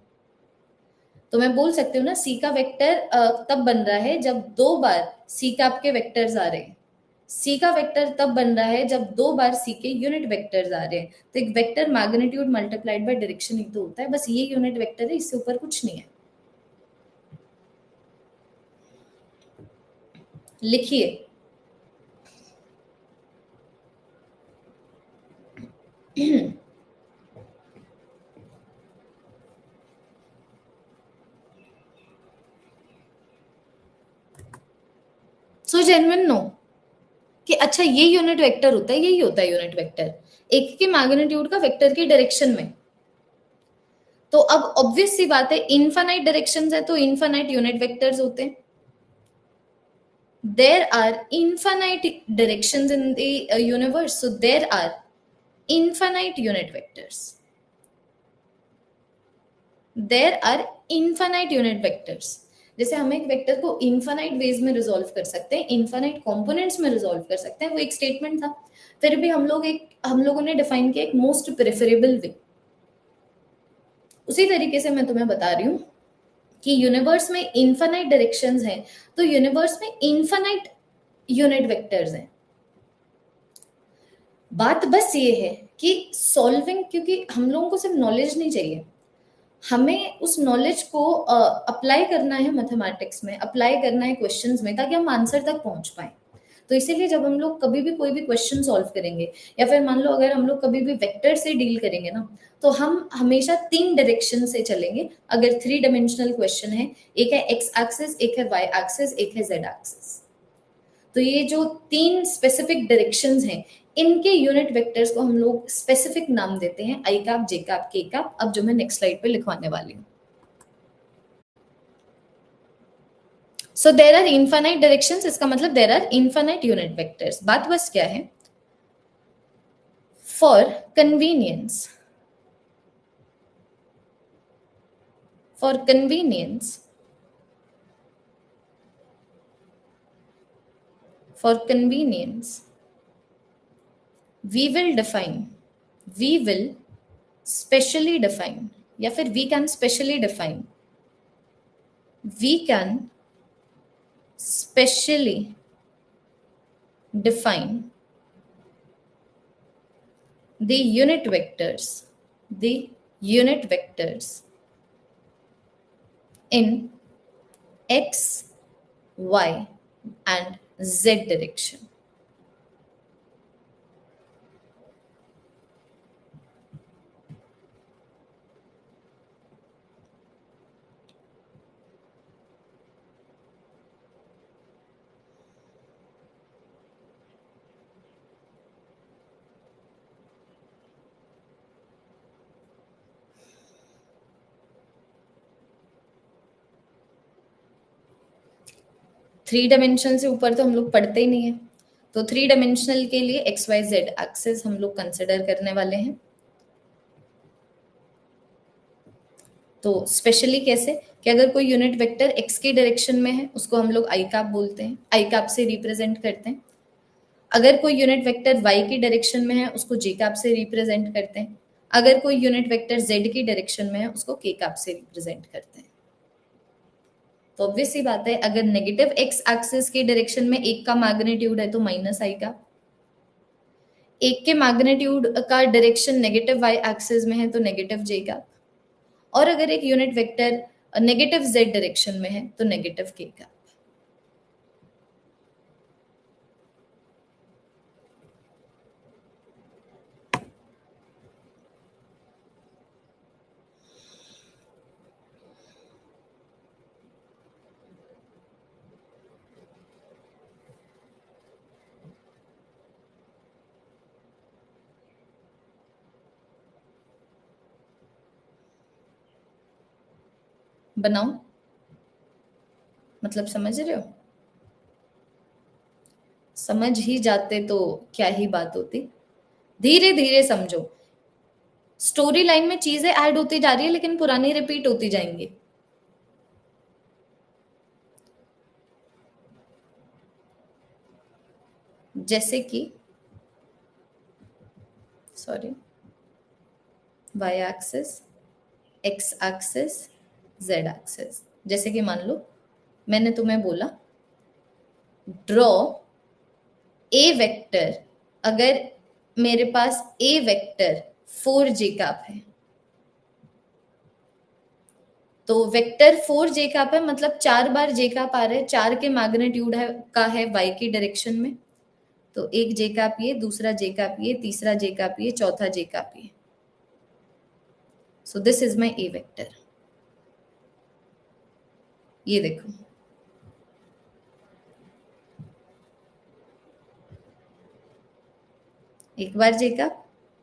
तो मैं बोल सकती हूँ ना, सी का वेक्टर तब बन रहा है जब 2 बार सी कैप के वेक्टर्स आ रहे हैं। सी का वेक्टर तब बन रहा है जब 2 बार सी के यूनिट वेक्टर्स आ रहे हैं। तो एक vector magnitude multiplied by direction ही तो होता है, बस ये यूनिट वेक्टर है, इससे ऊपर कुछ नहीं है। लिखिए, सो जेन्युइन नो कि अच्छा ये यूनिट वेक्टर होता है, यही होता है यूनिट वेक्टर, एक के मैग्नीट्यूड का वेक्टर की डायरेक्शन में। तो अब ऑब्वियस सी बात है, इनफाइनाइट डायरेक्शंस है तो इनफाइनाइट यूनिट वेक्टर्स होते हैं। There are infinite directions in the universe, so there are infinite unit vectors. There are infinite unit vectors. जैसे हम एक वेक्टर को इनफाइनाइट वेज में रिजॉल्व कर सकते हैं, इनफाइनाइट कंपोनेंट्स में रिजॉल्व कर सकते हैं, वो एक स्टेटमेंट था। फिर भी हम लोगों ने डिफाइन किया एक मोस्ट प्रेफरेबल वे। उसी तरीके से मैं तुम्हें बता रही हूँ कि यूनिवर्स में इनफाइनाइट डायरेक्शंस हैं, तो यूनिवर्स में इनफाइनाइट यूनिट वेक्टर्स हैं। बात बस ये है कि सॉल्विंग, क्योंकि हम लोगों को सिर्फ नॉलेज नहीं चाहिए, हमें उस नॉलेज को अप्लाई करना है मैथमेटिक्स में, अप्लाई करना है क्वेश्चंस में, ताकि हम आंसर तक पहुंच पाए। तो इसीलिए जब हम लोग कभी भी कोई भी क्वेश्चन सॉल्व करेंगे, या फिर मान लो अगर हम लोग कभी भी वेक्टर से डील करेंगे ना, तो हम हमेशा 3 डायरेक्शन से चलेंगे। अगर 3 डायमेंशनल क्वेश्चन है, एक है एक्स एक्सिस, एक है वाई एक्सिस, एक है जेड एक्सिस। तो ये जो 3 स्पेसिफिक डायरेक्शंस हैं, इनके यूनिट वेक्टर्स को हम लोग स्पेसिफिक नाम देते हैं, I cap, J cap, K cap. अब जो मैं नेक्स्ट स्लाइड पे लिखवाने वाली हूँ। So there are infinite directions, इसका मतलब there are infinite unit vectors. बात बस क्या है, for convenience, for convenience, for convenience, we will define, we will specially define, या फिर we can specially define, we can specially define the unit vectors, the unit vectors in x, y and z direction. 3 dimension से ऊपर तो हम लोग पढ़ते ही नहीं है, तो 3 डायमेंशनल के लिए एक्स वाई जेड एक्सिस हम लोग कंसिडर करने वाले हैं। तो स्पेशली कैसे कि अगर कोई यूनिट वेक्टर एक्स की डायरेक्शन में है उसको हम लोग आई कैप बोलते हैं, आई कैप से रिप्रेजेंट करते हैं। अगर कोई यूनिट वेक्टर वाई की डायरेक्शन में है उसको जे कैप से रिप्रेजेंट करते हैं। अगर कोई यूनिट वेक्टर जेड की डायरेक्शन में है उसको के कैप से रिप्रेजेंट करते हैं। तो ऑब्वियस सी बात है, अगर नेगेटिव एक्स एक्सिस की डायरेक्शन में एक का मैग्नीट्यूड है तो माइनस आई कैप, एक के मैग्नीट्यूड का डायरेक्शन नेगेटिव वाई एक्सिस में है तो नेगेटिव जे कैप, और अगर एक unit vector negative Z direction में है तो नेगेटिव के कैप। बनाओ, मतलब समझ रहे हो? समझ ही जाते तो क्या ही बात होती। धीरे धीरे समझो, स्टोरी लाइन में चीजें ऐड होती जा रही है लेकिन पुरानी रिपीट होती जाएंगी। जैसे कि sorry, Y axis, X axis, Z axis. जैसे कि मान लो मैंने तुम्हें बोला ड्रॉ ए वेक्टर, अगर मेरे पास ए वेक्टर 4j कैप है तो वेक्टर 4j कैप है, मतलब 4 बार जे कैप आ रहा है, 4 के मैग्नीट्यूड है का है वाई की डायरेक्शन में, तो एक जे कैप ये, दूसरा जे कैप ये, तीसरा जे कैप ये, चौथा जे कैप ये। So this is my A vector. ये देखो, एक बार जे कैप,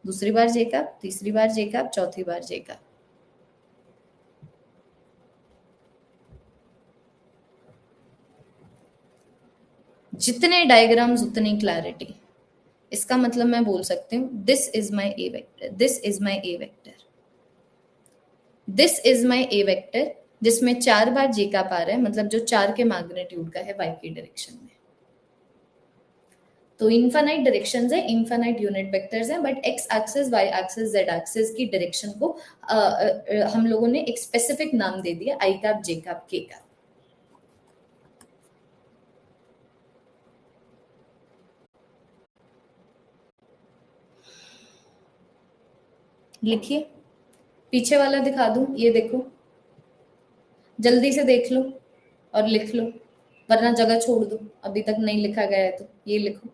दूसरी बार जे कैप, तीसरी बार जे कैप, चौथी बार जे कैप। जितने डायग्राम्स उतनी क्लैरिटी। इसका मतलब मैं बोल सकती हूँ this is my A vector, this is my A vector, this is my A vector, जिसमें 4 बार जे कैप आ रहा है, मतलब जो 4 के मैग्नीट्यूड का है वाई की डायरेक्शन में। तो इनफाइनाइट डायरेक्शंस है, इनफाइनाइट यूनिट वेक्टर्स हैं, but X axis, Y axis, Z axis की डायरेक्शन को हम लोगों ने एक स्पेसिफिक नाम दे दिया, I cap, J cap, K cap. लिखिए, पीछे वाला दिखा दूं, ये देखो, जल्दी से देख लो और लिख लो, वरना जगह छोड़ दो, अभी तक नहीं लिखा गया है तो ये लिखो।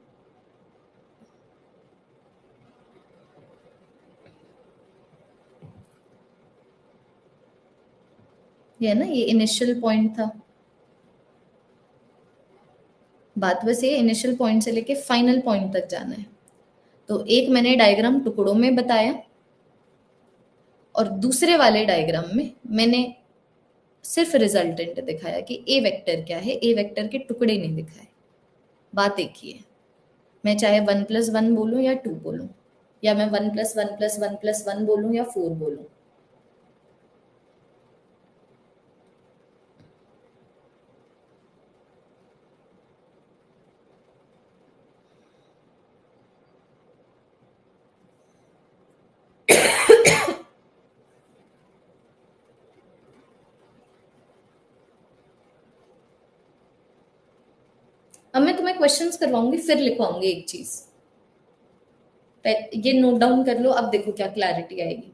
ये है ना, ये इनिशियल पॉइंट था। बात बस ये इनिशियल पॉइंट से लेके फाइनल पॉइंट तक जाना है। तो एक मैंने डायग्राम टुकड़ों में बताया और दूसरे वाले डायग्राम में मैंने सिर्फ रिजल्टेंट दिखाया कि ए वेक्टर क्या है, ए वेक्टर के टुकड़े नहीं दिखाए। बात एक ही है, मैं चाहे 1+1 बोलूं या 2 बोलूं, या मैं 1+1+1+1 बोलूं या 4 बोलूं। अब मैं तुम्हें क्वेश्चंस करवाऊंगी फिर लिखवाऊंगी एक चीज, ये नोट डाउन कर लो, अब देखो क्या क्लैरिटी आएगी।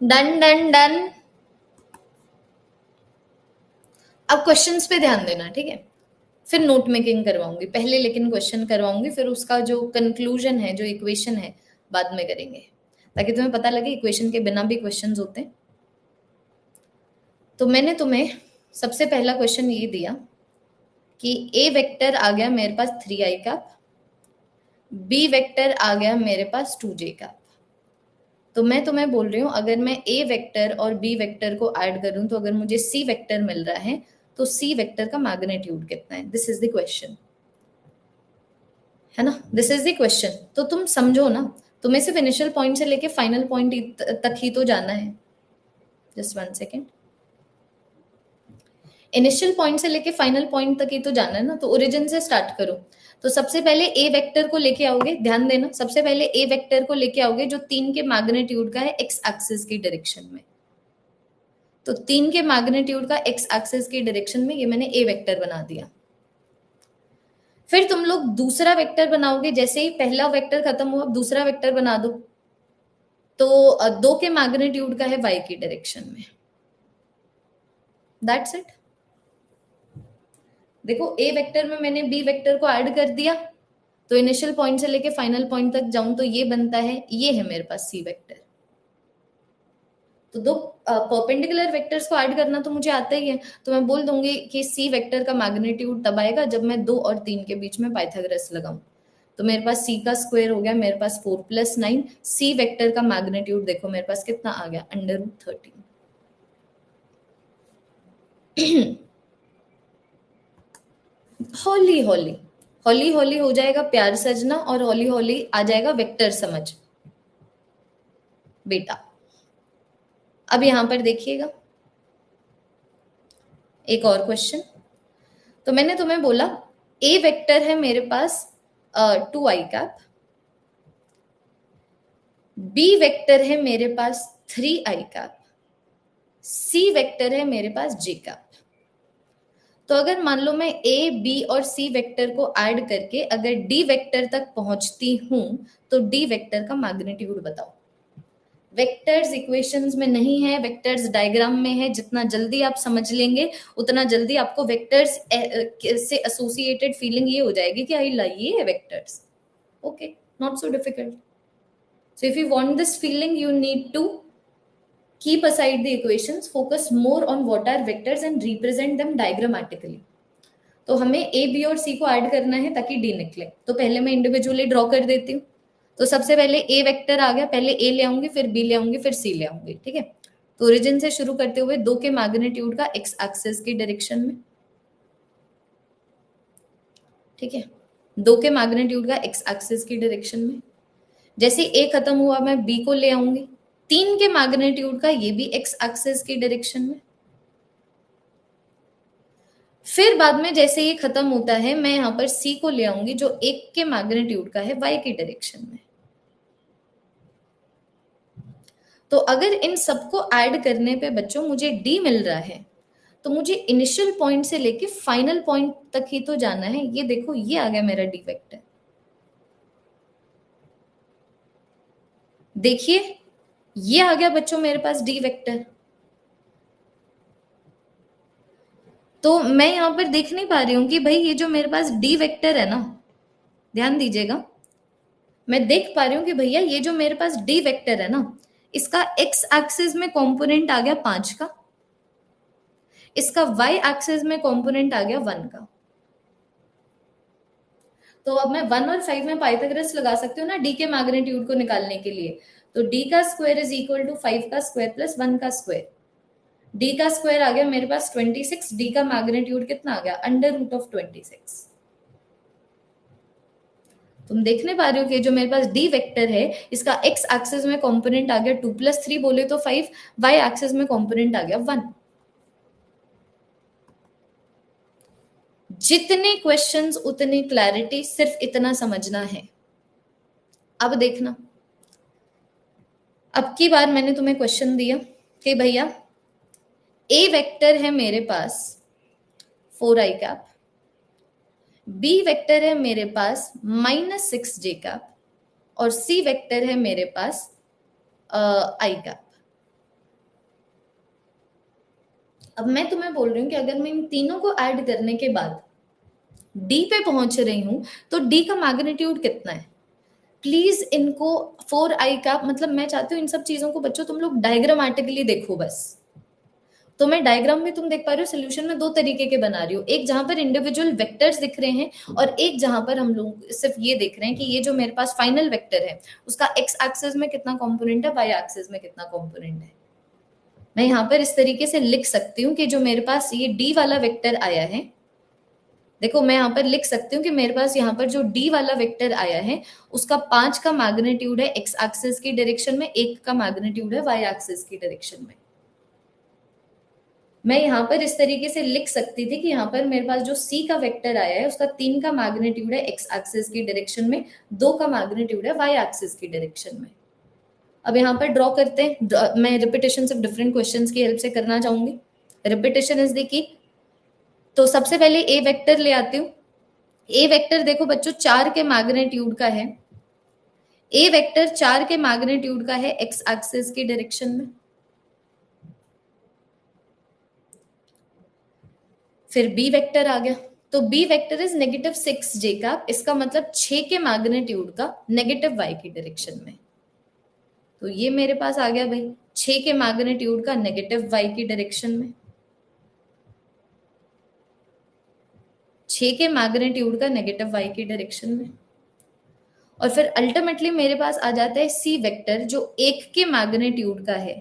Done done done. अब क्वेश्चंस पे ध्यान देना, ठीक है? फिर नोट मेकिंग करवाऊंगी पहले, लेकिन क्वेश्चन करवाऊंगी, फिर उसका जो कंक्लूजन है, जो इक्वेशन है, बाद में करेंगे, ताकि तुम्हें पता लगे इक्वेशन के बिना भी क्वेश्चंस होते हैं। तो मैंने तुम्हें सबसे पहला क्वेश्चन ये दिया कि ए वेक्टर आ गया मेरे पास 3i कैप, बी वेक्टर आ गया मेरे पास 2j कैप। तो मैं तुम्हें बोल रही हूँ अगर मैं ए वेक्टर और बी वेक्टर को ऐड करूं तो अगर मुझे सी वेक्टर मिल रहा है तो सी वेक्टर का मैग्नीट्यूड कितना है? दिस इज द क्वेश्चन, है ना? This is the question. तो तुम समझो ना, तुम्हें सिर्फ इनिशियल पॉइंट से लेके फाइनल पॉइंट तक ही तो जाना है। Just 1 second. इनिशियल पॉइंट से लेके फाइनल पॉइंट तक ही तो जाना है ना, तो ओरिजिन से स्टार्ट करो। तो सबसे पहले ए वेक्टर को लेके आओगे, ध्यान देना, सबसे पहले ए वेक्टर को लेके आओगे जो 3 के मैग्नीट्यूड का है एक्स एक्सिस की डायरेक्शन में। तो 3 के मैग्नीट्यूड का एक्स एक्सिस की डायरेक्शन में ये मैंने ए वेक्टर बना दिया। फिर तुम लोग दूसरा वेक्टर बनाओगे, जैसे ही पहला वेक्टर खत्म हुआ दूसरा वेक्टर बना दो। तो 2 के मैग्नीट्यूड का है वाई की डायरेक्शन में। That's it. देखो ए वेक्टर में मैंने बी वेक्टर को ऐड कर दिया, तो इनिशियल पॉइंट से लेके फाइनल पॉइंट तक जाऊं तो ये बनता है, ये है मेरे पास सी वेक्टर। तो दो परपेंडिकुलर वेक्टर्स को ऐड करना तो मुझे आता ही है, तो मैं बोल दूंगी कि सी वेक्टर का मैग्नीट्यूड तब आएगा जब मैं 2 और 3 के बीच में पाइथागोरस लगाऊं। तो मेरे पास सी का स्क्वायर हो गया मेरे पास 4 + 9। सी वेक्टर का मैग्नीट्यूड देखो मेरे पास कितना आ गया, √13। हौली हौली हौली हौली हो जाएगा प्यार सजना, और हौली हौली आ जाएगा वेक्टर समझ बेटा। अब यहां पर देखिएगा एक और क्वेश्चन। तो मैंने तुम्हें बोला ए वेक्टर है मेरे पास 2i कैप, बी वेक्टर है मेरे पास 3i कैप, सी वेक्टर है मेरे पास j कैप। तो अगर मान लो मैं ए बी और सी वेक्टर को ऐड करके अगर डी वेक्टर तक पहुंचती हूं तो डी वेक्टर का मैग्नीट्यूड बताओ। वेक्टर्स इक्वेशंस में नहीं है, वेक्टर्स डायग्राम में है। जितना जल्दी आप समझ लेंगे उतना जल्दी आपको वेक्टर्स से एसोसिएटेड फीलिंग ये हो जाएगी कि ये है vectors. Okay, not so difficult. So if you want this feeling you need to keep aside the equations, focus more on what are vectors and represent them diagrammatically। तो हमें A B और सी को ऐड करना है ताकि D निकले। तो पहले मैं इंडिविजुअली ड्रॉ कर देती हूँ। तो सबसे पहले ए वेक्टर आ गया, पहले ए ले आऊंगी, फिर बी ले आऊंगी, फिर सी ले आऊंगी। ठीक है, तो ओरिजिन से शुरू करते हुए 2 के मैग्नीट्यूड का एक्स एक्सिस की डायरेक्शन में। ठीक है, 2 के मैग्नीट्यूड का एक्स एक्सिस की डायरेक्शन में। जैसे ए खत्म हुआ मैं बी को ले आऊंगी, 3 के मैग्नीट्यूड का ये भी एक्स एक्सिस की डायरेक्शन में। फिर बाद में जैसे ये खत्म होता है मैं यहां पर सी को ले आऊंगी जो 1 के मैग्नीट्यूड का है वाई की डायरेक्शन में। तो अगर इन सबको ऐड करने पे बच्चों मुझे डी मिल रहा है तो मुझे इनिशियल पॉइंट से लेके फाइनल पॉइंट तक ही तो जाना है। ये देखो ये आ गया मेरा डी वेक्टर। देखिए ये आ गया बच्चों मेरे पास डी वेक्टर। तो मैं यहां पर देख नहीं पा रही हूं कि भाई ये जो मेरे पास डी वेक्टर है ना, ध्यान दीजिएगा, मैं देख पा रही हूं कि भैया ये जो मेरे पास डी वेक्टर है ना, इसका एक्स एक्सिस में कंपोनेंट आ गया 5 का, इसका वाई एक्सिस में कंपोनेंट आ गया 1 का। तो अब मैं 1 और 5 में पाइथागोरस लगा सकती हूँ ना डी के मैग्नीट्यूड को निकालने के लिए। तो डी का स्क्वायर इज इक्वल टू 5 का स्क्वायर प्लस 1 का स्क्वायर। डी का स्क्वायर आ गया मेरे पास 26, डी का मैग्नीट्यूड कितना आ गया, √26। तुम देखने पा रहे हो कि जो मेरे पास डी वेक्टर है इसका एक्स एक्सिस में कंपोनेंट आ गया 2 + 3 बोले तो 5, वाई एक्सिस में कंपोनेंट आ गया 1। जितने क्वेश्चंस उतनी क्लैरिटी, सिर्फ इतना समझना है। अब देखना, अब की बार मैंने तुम्हें क्वेश्चन दिया कि भैया ए वेक्टर है मेरे पास 4i कैप, बी वेक्टर है मेरे पास -6j कैप, और सी वेक्टर है मेरे पास आई कैप। अब मैं तुम्हें बोल रही हूँ कि अगर मैं इन तीनों को ऐड करने के बाद डी पे पहुंच रही हूं तो डी का मैग्नीट्यूड कितना है। प्लीज इनको 4i कैप, मतलब मैं चाहती हूँ इन सब चीजों को बच्चों तुम लोग डायग्रामेटिकली देखो बस। तो मैं डायग्राम में तुम देख पा रहे हो सोल्यूशन में दो तरीके के बना रही हूँ, एक जहां पर इंडिविजुअल वेक्टर्स दिख रहे हैं और एक जहां पर हम लोग सिर्फ ये देख रहे हैं कि ये जो मेरे पास फाइनल वेक्टर है उसका एक्स एक्सिस में कितना कंपोनेंट है, वाई एक्सिस में कितना कंपोनेंट है। मैं यहाँ पर इस तरीके से लिख सकती हूँ कि जो मेरे पास ये डी वाला वेक्टर आया है, देखो मैं यहाँ पर लिख सकती हूँ कि मेरे पास यहाँ पर जो डी वाला वेक्टर आया है उसका 5 का मैग्नीट्यूड है एक्स एक्सिस की डायरेक्शन में, 1 का मैग्नीट्यूड है वाई एक्सिस की डायरेक्शन में। मैं यहाँ पर इस तरीके से लिख सकती थी कि यहाँ पर मेरे पास जो सी का वेक्टर आया है उसका 3 का मैग्नीट्यूड है एक्स एक्सिस की डायरेक्शन में, 2 का मैग्नीट्यूड है वाई एक्सिस की डायरेक्शन में। अब यहाँ पर ड्रॉ करते हैं, मैं रिपीटेशन सिर्फ डिफरेंट क्वेश्चंस की हेल्प से करना चाहूंगी, रिपीटेशन इज द की। तो सबसे पहले ए वेक्टर ले आती हूँ। ए वेक्टर देखो बच्चों 4 के मैग्नीट्यूड का है, ए वेक्टर 4 के मैग्नीट्यूड का है एक्स एक्सिस की डायरेक्शन में। फिर बी वेक्टर आ गया, तो B vector is -6 J cap, इसका मतलब 6 के मैग्नीट्यूड का नेगेटिव वाई की डायरेक्शन में। तो ये मेरे पास आ गया भाई 6 के मैग्नीट्यूड का नेगेटिव वाई की डायरेक्शन में, 6 के मैग्नीट्यूड का नेगेटिव वाई की डायरेक्शन में। और फिर अल्टीमेटली मेरे पास आ जाता है सी वेक्टर जो 1 के मैग्नीट्यूड का है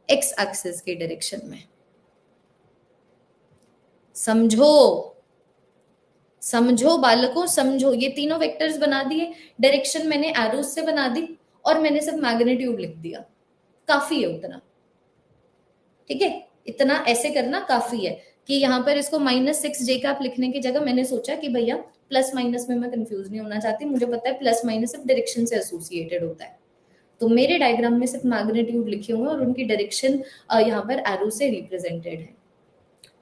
एक्स एक्सिस की डायरेक्शन में। समझो समझो बालकों समझो, ये तीनों वेक्टर्स बना दिए, डायरेक्शन मैंने एरोस से बना दी और मैंने सिर्फ मैग्नीट्यूड लिख दिया, काफी है उतना। ठीक है, इतना ऐसे करना काफी है कि यहाँ पर इसको -6 जे कैप लिखने की जगह मैंने सोचा कि भैया प्लस माइनस में मैं कंफ्यूज नहीं होना चाहती, मुझे पता है प्लस माइनस सिर्फ डायरेक्शन से एसोसिएटेड होता है। तो मेरे डायग्राम में सिर्फ मैग्नीट्यूड लिखे हुए और उनकी डायरेक्शन यहाँ पर एरो से रिप्रेजेंटेड है।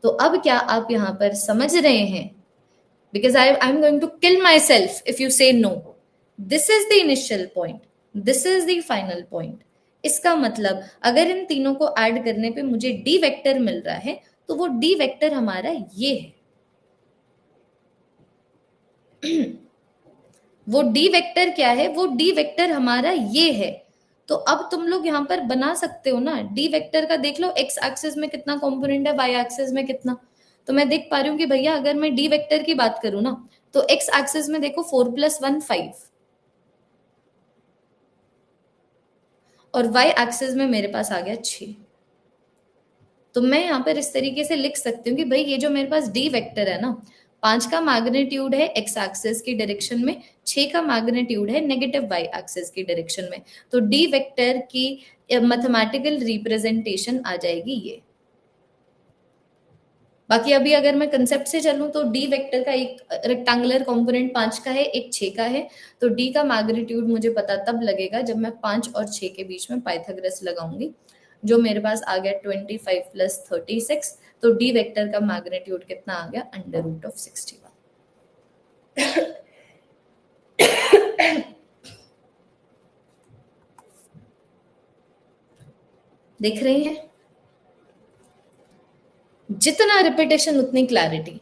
तो अब क्या आप यहाँ पर समझ रहे हैं? Because I'm going to kill myself if you say no. This is the initial point. This is the final point. इसका मतलब अगर इन तीनों को ऐड करने पे मुझे डी वेक्टर मिल रहा है तो वो डी वेक्टर हमारा ये है। वो डी वेक्टर क्या है? वो डी वेक्टर हमारा ये है। तो अब तुम लोग यहाँ पर बना सकते हो ना, डी वेक्टर का देख लो एक्स एक्सिस में कितना कंपोनेंट है, वाई एक्सिस में कितना। तो मैं देख पा रही हूँ कि भैया अगर मैं डी वेक्टर की बात करूँ ना तो एक्स एक्सिस में देखो 4 + 1 5 और वाई एक्सिस में मेरे पास आ गया 6। तो मैं यहाँ पर इस तरीके से लिख सकती हूँ कि भाई ये जो मेरे पास डी वेक्टर है ना, 5 का मैग्नीट्यूड है एक्स एक्सिस की डायरेक्शन में, 6 का मैग्नीट्यूड है नेगेटिव वाई एक्सिस की डायरेक्शन में। तो डी वेक्टर की मैथमेटिकल रिप्रेजेंटेशन आ जाएगी ये। बाकी अभी अगर मैं कंसेप्ट से चलूं तो डी वेक्टर का एक रेक्टेंगुलर कंपोनेंट 5 का है, एक 6 का है। तो डी का मैग्नीट्यूड मुझे पता तब लगेगा जब मैं 5 और 6 के बीच में पाइथागोरस लगाऊंगी, जो मेरे पास आ गया 25 + 36। तो डी वेक्टर का मैग्नीट्यूड कितना आ गया? √61। देख रहे हैं, जितना रिपीटेशन उतनी क्लैरिटी।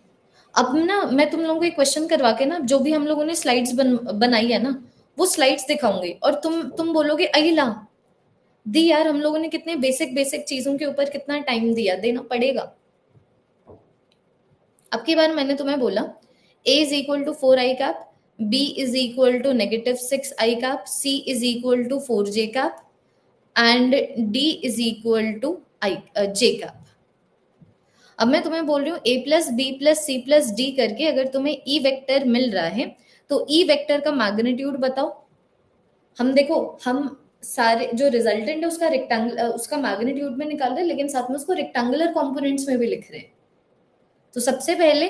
अब ना मैं तुम लोगों को एक क्वेश्चन करवा के ना, जो भी हम लोगों ने स्लाइड्स बनाई है ना वो स्लाइड्स दिखाऊंगी और तुम बोलोगे अहिला दी यार हम लोगों ने कितने बेसिक बेसिक चीजों के ऊपर कितना टाइम दिया, देना पड़ेगा। अब की बार मैंने तुम्हें बोला a is equal to 4 I cap, b is equal to -6 I cap, c is equal to 4 J cap and d is equal to I J cap. अब मैं तुम्हें बोल रही हूँ a plus B plus C plus D करके अगर तुम्हें E vector मिल रहा है तो ई वेक्टर का मैग्नीट्यूड बताओ। हम देखो हम सारे जो रिजल्टेंट है उसका रेक्टेंगल उसका मैग्नीट्यूड में निकाल रहे हैं, लेकिन साथ में उसको रेक्टेंगुलर कंपोनेंट्स में भी लिख रहे हैं। तो सबसे पहले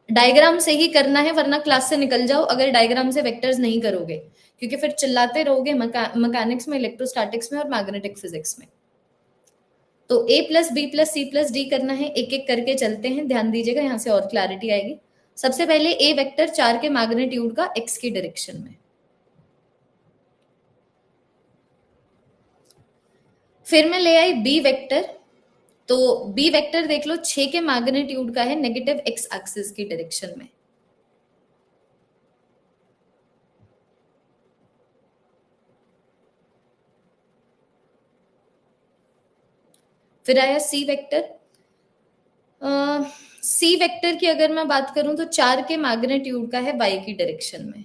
डायग्राम से ही करना है, वरना क्लास से निकल जाओ अगर डायग्राम से वेक्टर्स नहीं करोगे, क्योंकि फिर चिल्लाते रहोगे मैकेनिक्स में, इलेक्ट्रोस्टैटिक्स में और मैग्नेटिक फिजिक्स में। तो a plus B plus C plus D करना है, एक एक करके चलते हैं, ध्यान दीजिएगा यहाँ से और क्लैरिटी आएगी। सबसे पहले a वेक्टर 4 के मैग्नीट्यूड का x की डायरेक्शन में, फिर मैं ले आई b वेक्टर। तो b वेक्टर देख लो 6 के मैग्नीट्यूड का है नेगेटिव x एक्सिस की डायरेक्शन में। फिर आया सी वेक्टर। सी वेक्टर की अगर मैं बात करूं तो 4 के मैग्नीट्यूड का है y की डायरेक्शन में,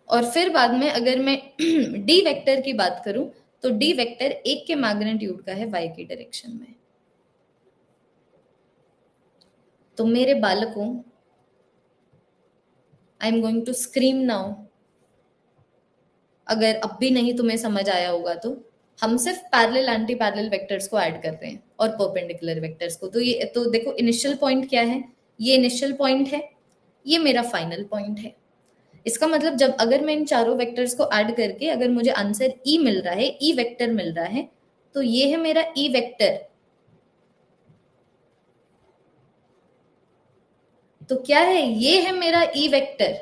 और फिर बाद में अगर मैं डी वेक्टर की बात करूं तो डी वेक्टर 1 के मैग्नीट्यूड का है y की डायरेक्शन में। तो मेरे बालकों, I am going to scream now. अगर अब भी नहीं तुम्हें समझ आया होगा तो हम सिर्फ पैरेलल एंटी पैरेलल वेक्टर्स को ऐड कर रहे हैं और परपेंडिकुलर वेक्टर्स को। तो ये तो देखो इनिशियल पॉइंट क्या है, ये इनिशियल पॉइंट है, ये मेरा फाइनल पॉइंट है। इसका मतलब जब अगर मैं इन चारों वेक्टर्स को ऐड करके अगर मुझे आंसर ई मिल रहा है, ई वेक्टर मिल रहा है, तो ये है मेरा ई वेक्टर। तो क्या है, ये है मेरा ई वेक्टर।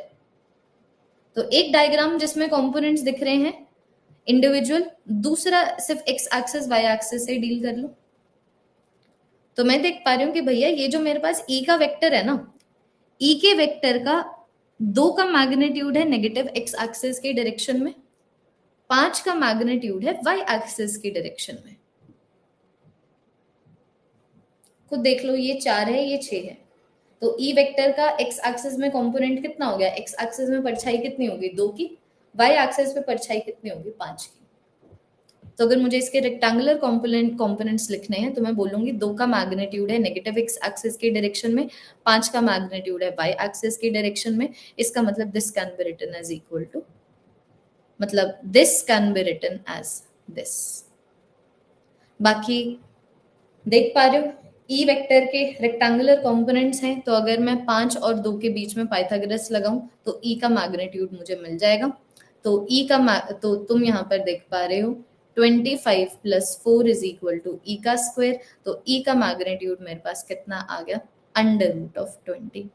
तो एक डायग्राम जिसमें कंपोनेंट्स दिख रहे हैं इंडिविजुअल, दूसरा सिर्फ एक्स एक्सिस वाई एक्सिस से डील कर लो। तो मैं देख पा रही हूँ कि भैया ये जो मेरे पास ई का वेक्टर है ना, ई के वेक्टर का 2 का मैग्नीट्यूड है नेगेटिव एक्स एक्सिस के डायरेक्शन में, 5 का मैग्नीट्यूड है वाई एक्सिस की डायरेक्शन में। खुद देख लो, ये 4 है, ये 6 है। तो ई वेक्टर का एक्स एक्सिस में कंपोनेंट कितना हो गया, एक्स एक्सिस में परछाई कितनी होगी, 2 की, वाई एक्सिस पे परछाई कितनी होगी, 5 की। तो अगर मुझे इसके रेक्टेंगुलर कंपोनेंट्स लिखने हैं तो मैं बोलूंगी 2 का मैग्नीट्यूड है नेगेटिव एक्स एक्सिस की डायरेक्शन में, 5 का मैग्नीट्यूड है वाई एक्सिस की डायरेक्शन में। इसका मतलब this can be written as equal to, मतलब this can be written as this. बाकी देख पा रहे हो, ई वेक्टर के रेक्टेंगुलर कंपोनेंट्स हैं, तो अगर मैं 5 और 2 के बीच में पाइथागोरस लगाऊं तो ई का मैग्नीट्यूड मुझे मिल जाएगा। तो ई का तो तुम यहाँ पर देख पा रहे हो 25 प्लस 4 इज इक्वल टू ई का स्क्वायर। तो ई का मैग्नीट्यूड मेरे पास कितना आ गया, under root of 29।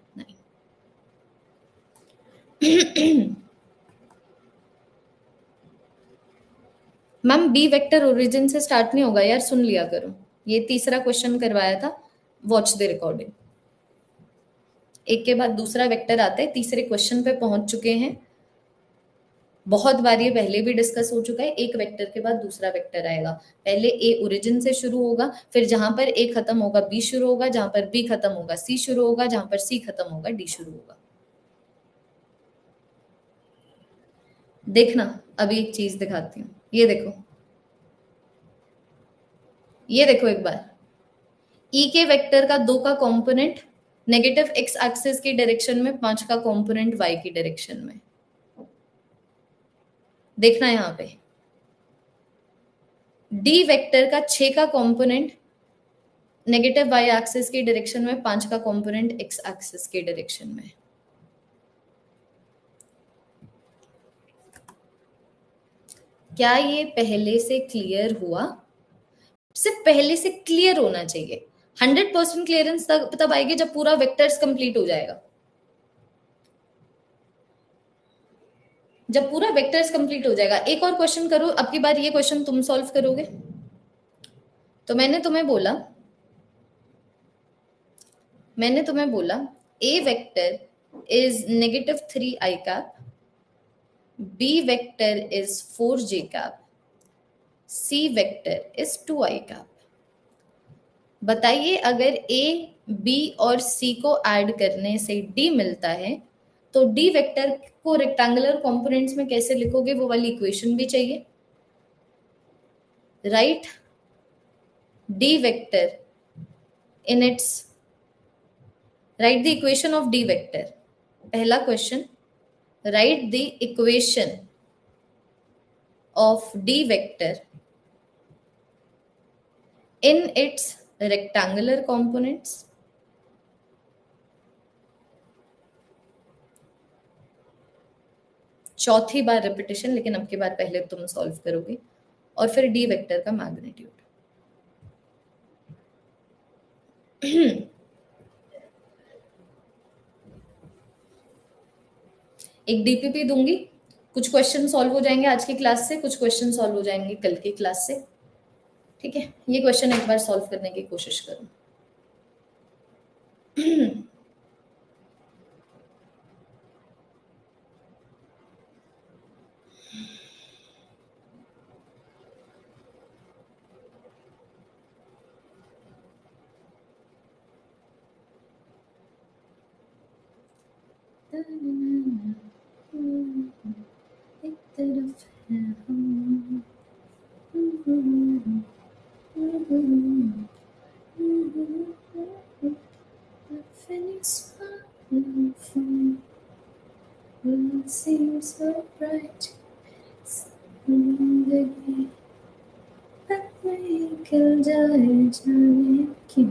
Ma'am B vector origin से स्टार्ट नहीं होगा यार, सुन लिया करो। ये तीसरा क्वेश्चन करवाया था, वॉच द रिकॉर्डिंग। एक के बाद दूसरा वेक्टर आता है, तीसरे क्वेश्चन पे पहुंच चुके हैं। बहुत बार ये पहले भी डिस्कस हो चुका है, एक वेक्टर के बाद दूसरा वेक्टर आएगा। पहले ए ओरिजिन से शुरू होगा, फिर जहां पर ए खत्म होगा बी शुरू होगा, जहां पर बी खत्म होगा सी शुरू होगा, जहां पर सी खत्म होगा डी शुरू होगा। देखना, अभी एक चीज दिखाती हूँ, ये देखो, ये देखो एक बार, ई के वेक्टर का 2 का कंपोनेंट नेगेटिव एक्स एक्सिस की डायरेक्शन में, 5 का कंपोनेंट वाई की डायरेक्शन में। देखना यहां पे, डी वेक्टर का 6 का कंपोनेंट नेगेटिव वाई एक्सिस की डायरेक्शन में, 5 का कंपोनेंट एक्स एक्सिस की डायरेक्शन में। क्या ये पहले से क्लियर हुआ? सिर्फ पहले से क्लियर होना चाहिए। 100% क्लियरेंस तब आएगी जब पूरा वेक्टर्स कंप्लीट हो जाएगा। जब पूरा वेक्टर्स कंप्लीट हो जाएगा। एक और क्वेश्चन करो, अब की बार ये क्वेश्चन तुम सॉल्व करोगे। तो मैंने तुम्हें बोला A vector is -3 i cap, B vector is 4j cap, C vector is 2i cap। बताइए, अगर ए बी और सी को ऐड करने से डी मिलता है तो डी वेक्टर को रेक्टेंगुलर कंपोनेंट्स में कैसे लिखोगे, वो वाली इक्वेशन भी चाहिए, right. D vector in its, write the equation of D vector. पहला question, write the equation of D vector in its rectangular components. चौथी बार रिपीटेशन, लेकिन अब की बार पहले तुम सॉल्व करोगे, और फिर डी वेक्टर का मैग्नीट्यूड। एक डीपीपी दूंगी, कुछ क्वेश्चन सॉल्व हो जाएंगे आज की क्लास से, कुछ क्वेश्चन सॉल्व हो जाएंगे कल की क्लास से, ठीक है। ये क्वेश्चन एक बार सॉल्व करने की कोशिश करो। एक तरफ है हम, when you smile for me, world seems so bright. जिंदगी निकल जाए जाने क्यों,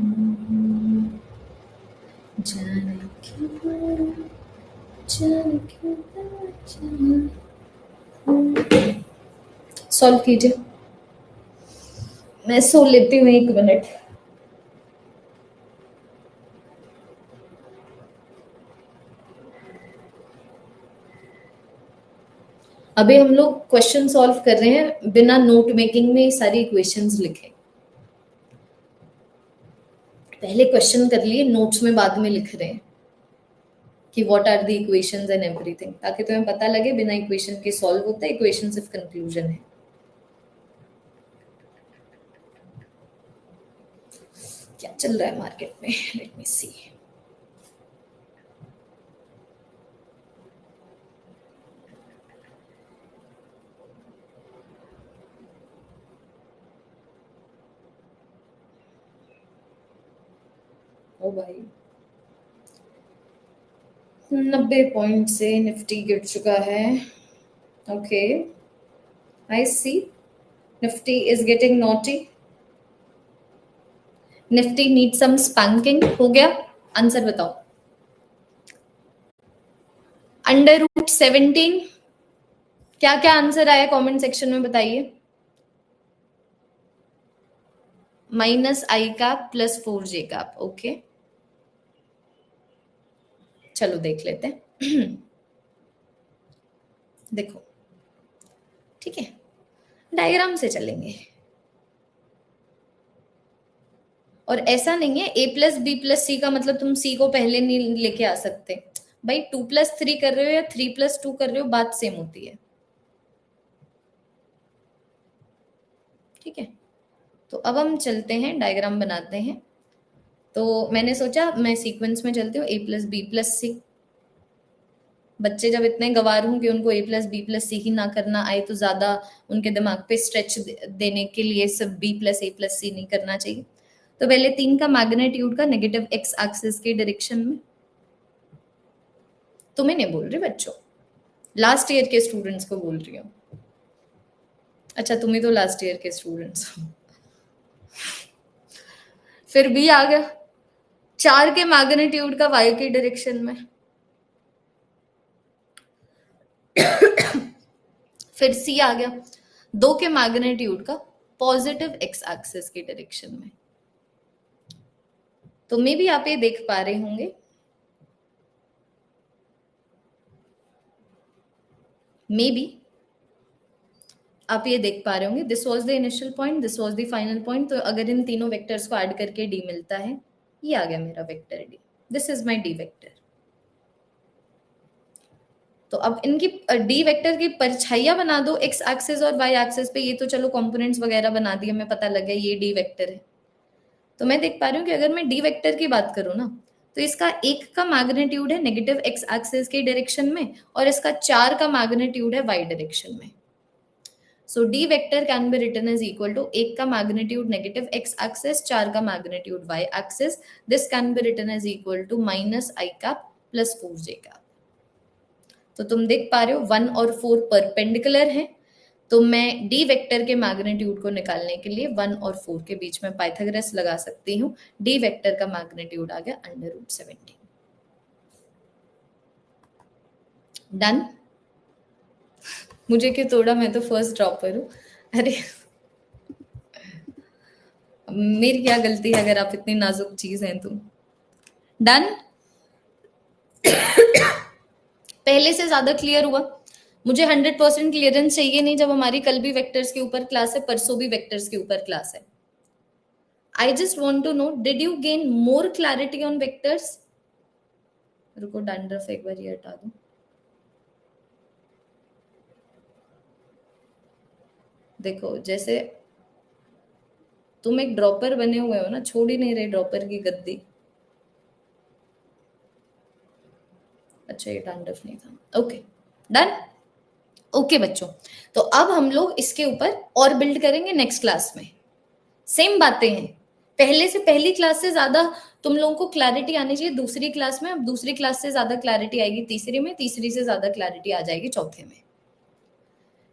जाने क्यों, जाने क्यों, जाने। सॉल्व कीजिए, मैं सो लेती हूँ 1 मिनट। अभी हम लोग क्वेश्चन सॉल्व कर रहे हैं बिना नोट मेकिंग में सारी इक्वेशंस लिखे। पहले क्वेश्चन कर लिए, नोट्स में बाद में लिख रहे हैं कि what are the equations and everything, ताकि तुम्हें पता लगे बिना इक्वेशन के सॉल्व होता है, इक्वेशन सिर्फ कंक्लूजन है। क्या चल रहा है मार्केट में, लेट मी सी। ओ भाई 90 पॉइंट से निफ्टी गिर चुका है। Okay, I see Nifty is getting naughty, Nifty need some spanking. हो गया, आंसर बताओ। √17। क्या क्या आंसर आया कमेंट सेक्शन में बताइए। -i का +4j का। ओके, चलो देख लेते हैं। देखो, ठीक है, डायग्राम से चलेंगे। और ऐसा नहीं है a+b+c का मतलब तुम c को पहले नहीं लेके आ सकते भाई। 2+3 कर रहे हो या 3+2 कर रहे हो, बात सेम होती है। ठीक है, तो अब हम चलते हैं, डायग्राम बनाते हैं। तो मैंने सोचा मैं सीक्वेंस में चलती हूँ, a+b+c। बच्चे जब इतने गवार हूं कि उनको a+b+c ही ना करना आए, तो ज्यादा उनके दिमाग पे स्ट्रेच देने के लिए सिर्फ b+a+c नहीं करना चाहिए। तो पहले 3 का मैग्नीट्यूड का नेगेटिव x एक्सिस के डायरेक्शन में। तुम्हें नहीं बोल रही बच्चों, लास्ट ईयर के स्टूडेंट्स को बोल रही हूँ। अच्छा, तुम ही तो लास्ट ईयर के स्टूडेंट्स हो। फिर भी आ गया 4 के मैग्नीट्यूड का y के डायरेक्शन में। फिर c आ गया 2 के मैग्नीट्यूड का पॉजिटिव x एक्सिस के डायरेक्शन में। तो मे भी आप ये देख पा रहे होंगे, मे बी आप ये देख पा रहे होंगे, this was the initial point, this was the final point. तो अगर इन तीनों वेक्टर्स को ऐड करके डी मिलता है, ये आ गया मेरा vector D, this is my D vector. तो अब इनकी डी वेक्टर की परछाइयां बना दो एक्स एक्सिस और वाई एक्सिस पे। ये तो चलो कंपोनेंट्स वगैरह बना दिए, हमें पता लग गया ये डी वेक्टर है। तो मैं देख पा रही हूँ कि अगर मैं डी वेक्टर की बात करूँ ना, तो इसका 1 का मैग्नीट्यूड है नेगेटिव एक्स एक्सिस के डायरेक्शन में, और इसका 4 का मैग्नीट्यूड है वाई डायरेक्शन में। So D vector can be written as equal to 1 का magnitude negative x axis, 4 का magnitude y axis. This can be written as equal to -i cap plus 4j cap. तो तुम देख पा रहे हो 1 और 4 परपेंडिकुलर हैं। तो मैं D वेक्टर के मैग्नीट्यूड को निकालने के लिए 1 और 4 के बीच में पाइथागोरस लगा सकती हूँ। D वेक्टर का मैग्नीट्यूड आ गया √17। डन। मुझे क्यों तोड़ा, मैं तो फर्स्ट ड्रॉपर हूँ। अरे मेरी क्या गलती है अगर आप इतनी नाजुक चीज हैं तो। डन। पहले से ज्यादा क्लियर हुआ। मुझे 100% क्लियरेंस चाहिए नहीं जब हमारी कल भी वेक्टर्स के ऊपर क्लास है, परसों भी वेक्टर्स के ऊपर क्लास है। I just want to know, did you gain more clarity on vectors? रुको, डैंड्रफ एक बार ये हटा दो। देखो, जैसे तुम एक ड्रॉपर बने हुए हो ना, छोड़ ही नहीं रहे ड्रॉपर की गद्दी। अच्छा ये डैंड्रफ नहीं था, ओके डन। ओके बच्चों, तो अब हम लोग इसके ऊपर और बिल्ड करेंगे नेक्स्ट क्लास में। सेम बातें हैं, पहले से पहली क्लास से ज्यादा तुम लोगों को क्लैरिटी आनी चाहिए दूसरी क्लास में, अब दूसरी क्लास से ज्यादा क्लैरिटी आएगी तीसरी में, तीसरी से ज्यादा क्लैरिटी आ जाएगी चौथे में।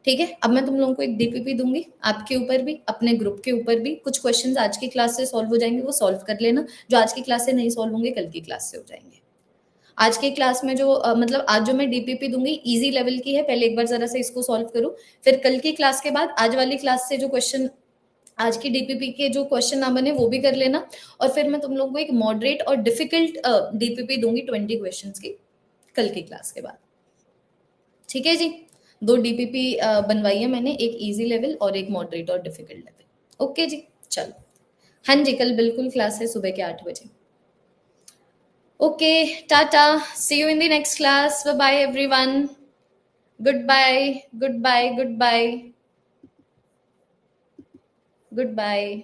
ठीक है, अब मैं तुम लोगों को एक डीपीपी दूंगी, आपके ऊपर भी अपने ग्रुप के ऊपर भी कुछ क्वेश्चंस आज की क्लास से सॉल्व हो जाएंगे, वो सॉल्व कर लेना, जो आज की क्लास से नहीं सॉल्व होंगे कल की क्लास से हो जाएंगे। आज की क्लास में जो मतलब आज जो मैं डीपीपी दूंगी इजी लेवल की है, पहले एक बार जरा से इसको सॉल्व करो, फिर कल की क्लास के बाद आज वाली क्लास से जो क्वेश्चन, आज की डीपीपी के जो क्वेश्चन ना बने वो भी कर लेना, और फिर मैं तुम लोगों को एक मॉडरेट और डिफिकल्ट डीपीपी दूंगी 20 क्वेश्चंस की कल की क्लास के बाद। ठीक है जी, दो डीपीपी बनवाई है मैंने, एक इजी लेवल और एक मॉडरेट और डिफिकल्ट लेवल। ओके जी, चलो। हाँ जी, कल बिल्कुल क्लास है सुबह के 8 बजे। Okay, tata, see you in the next class, bye bye everyone, good bye, good bye, good bye, good bye.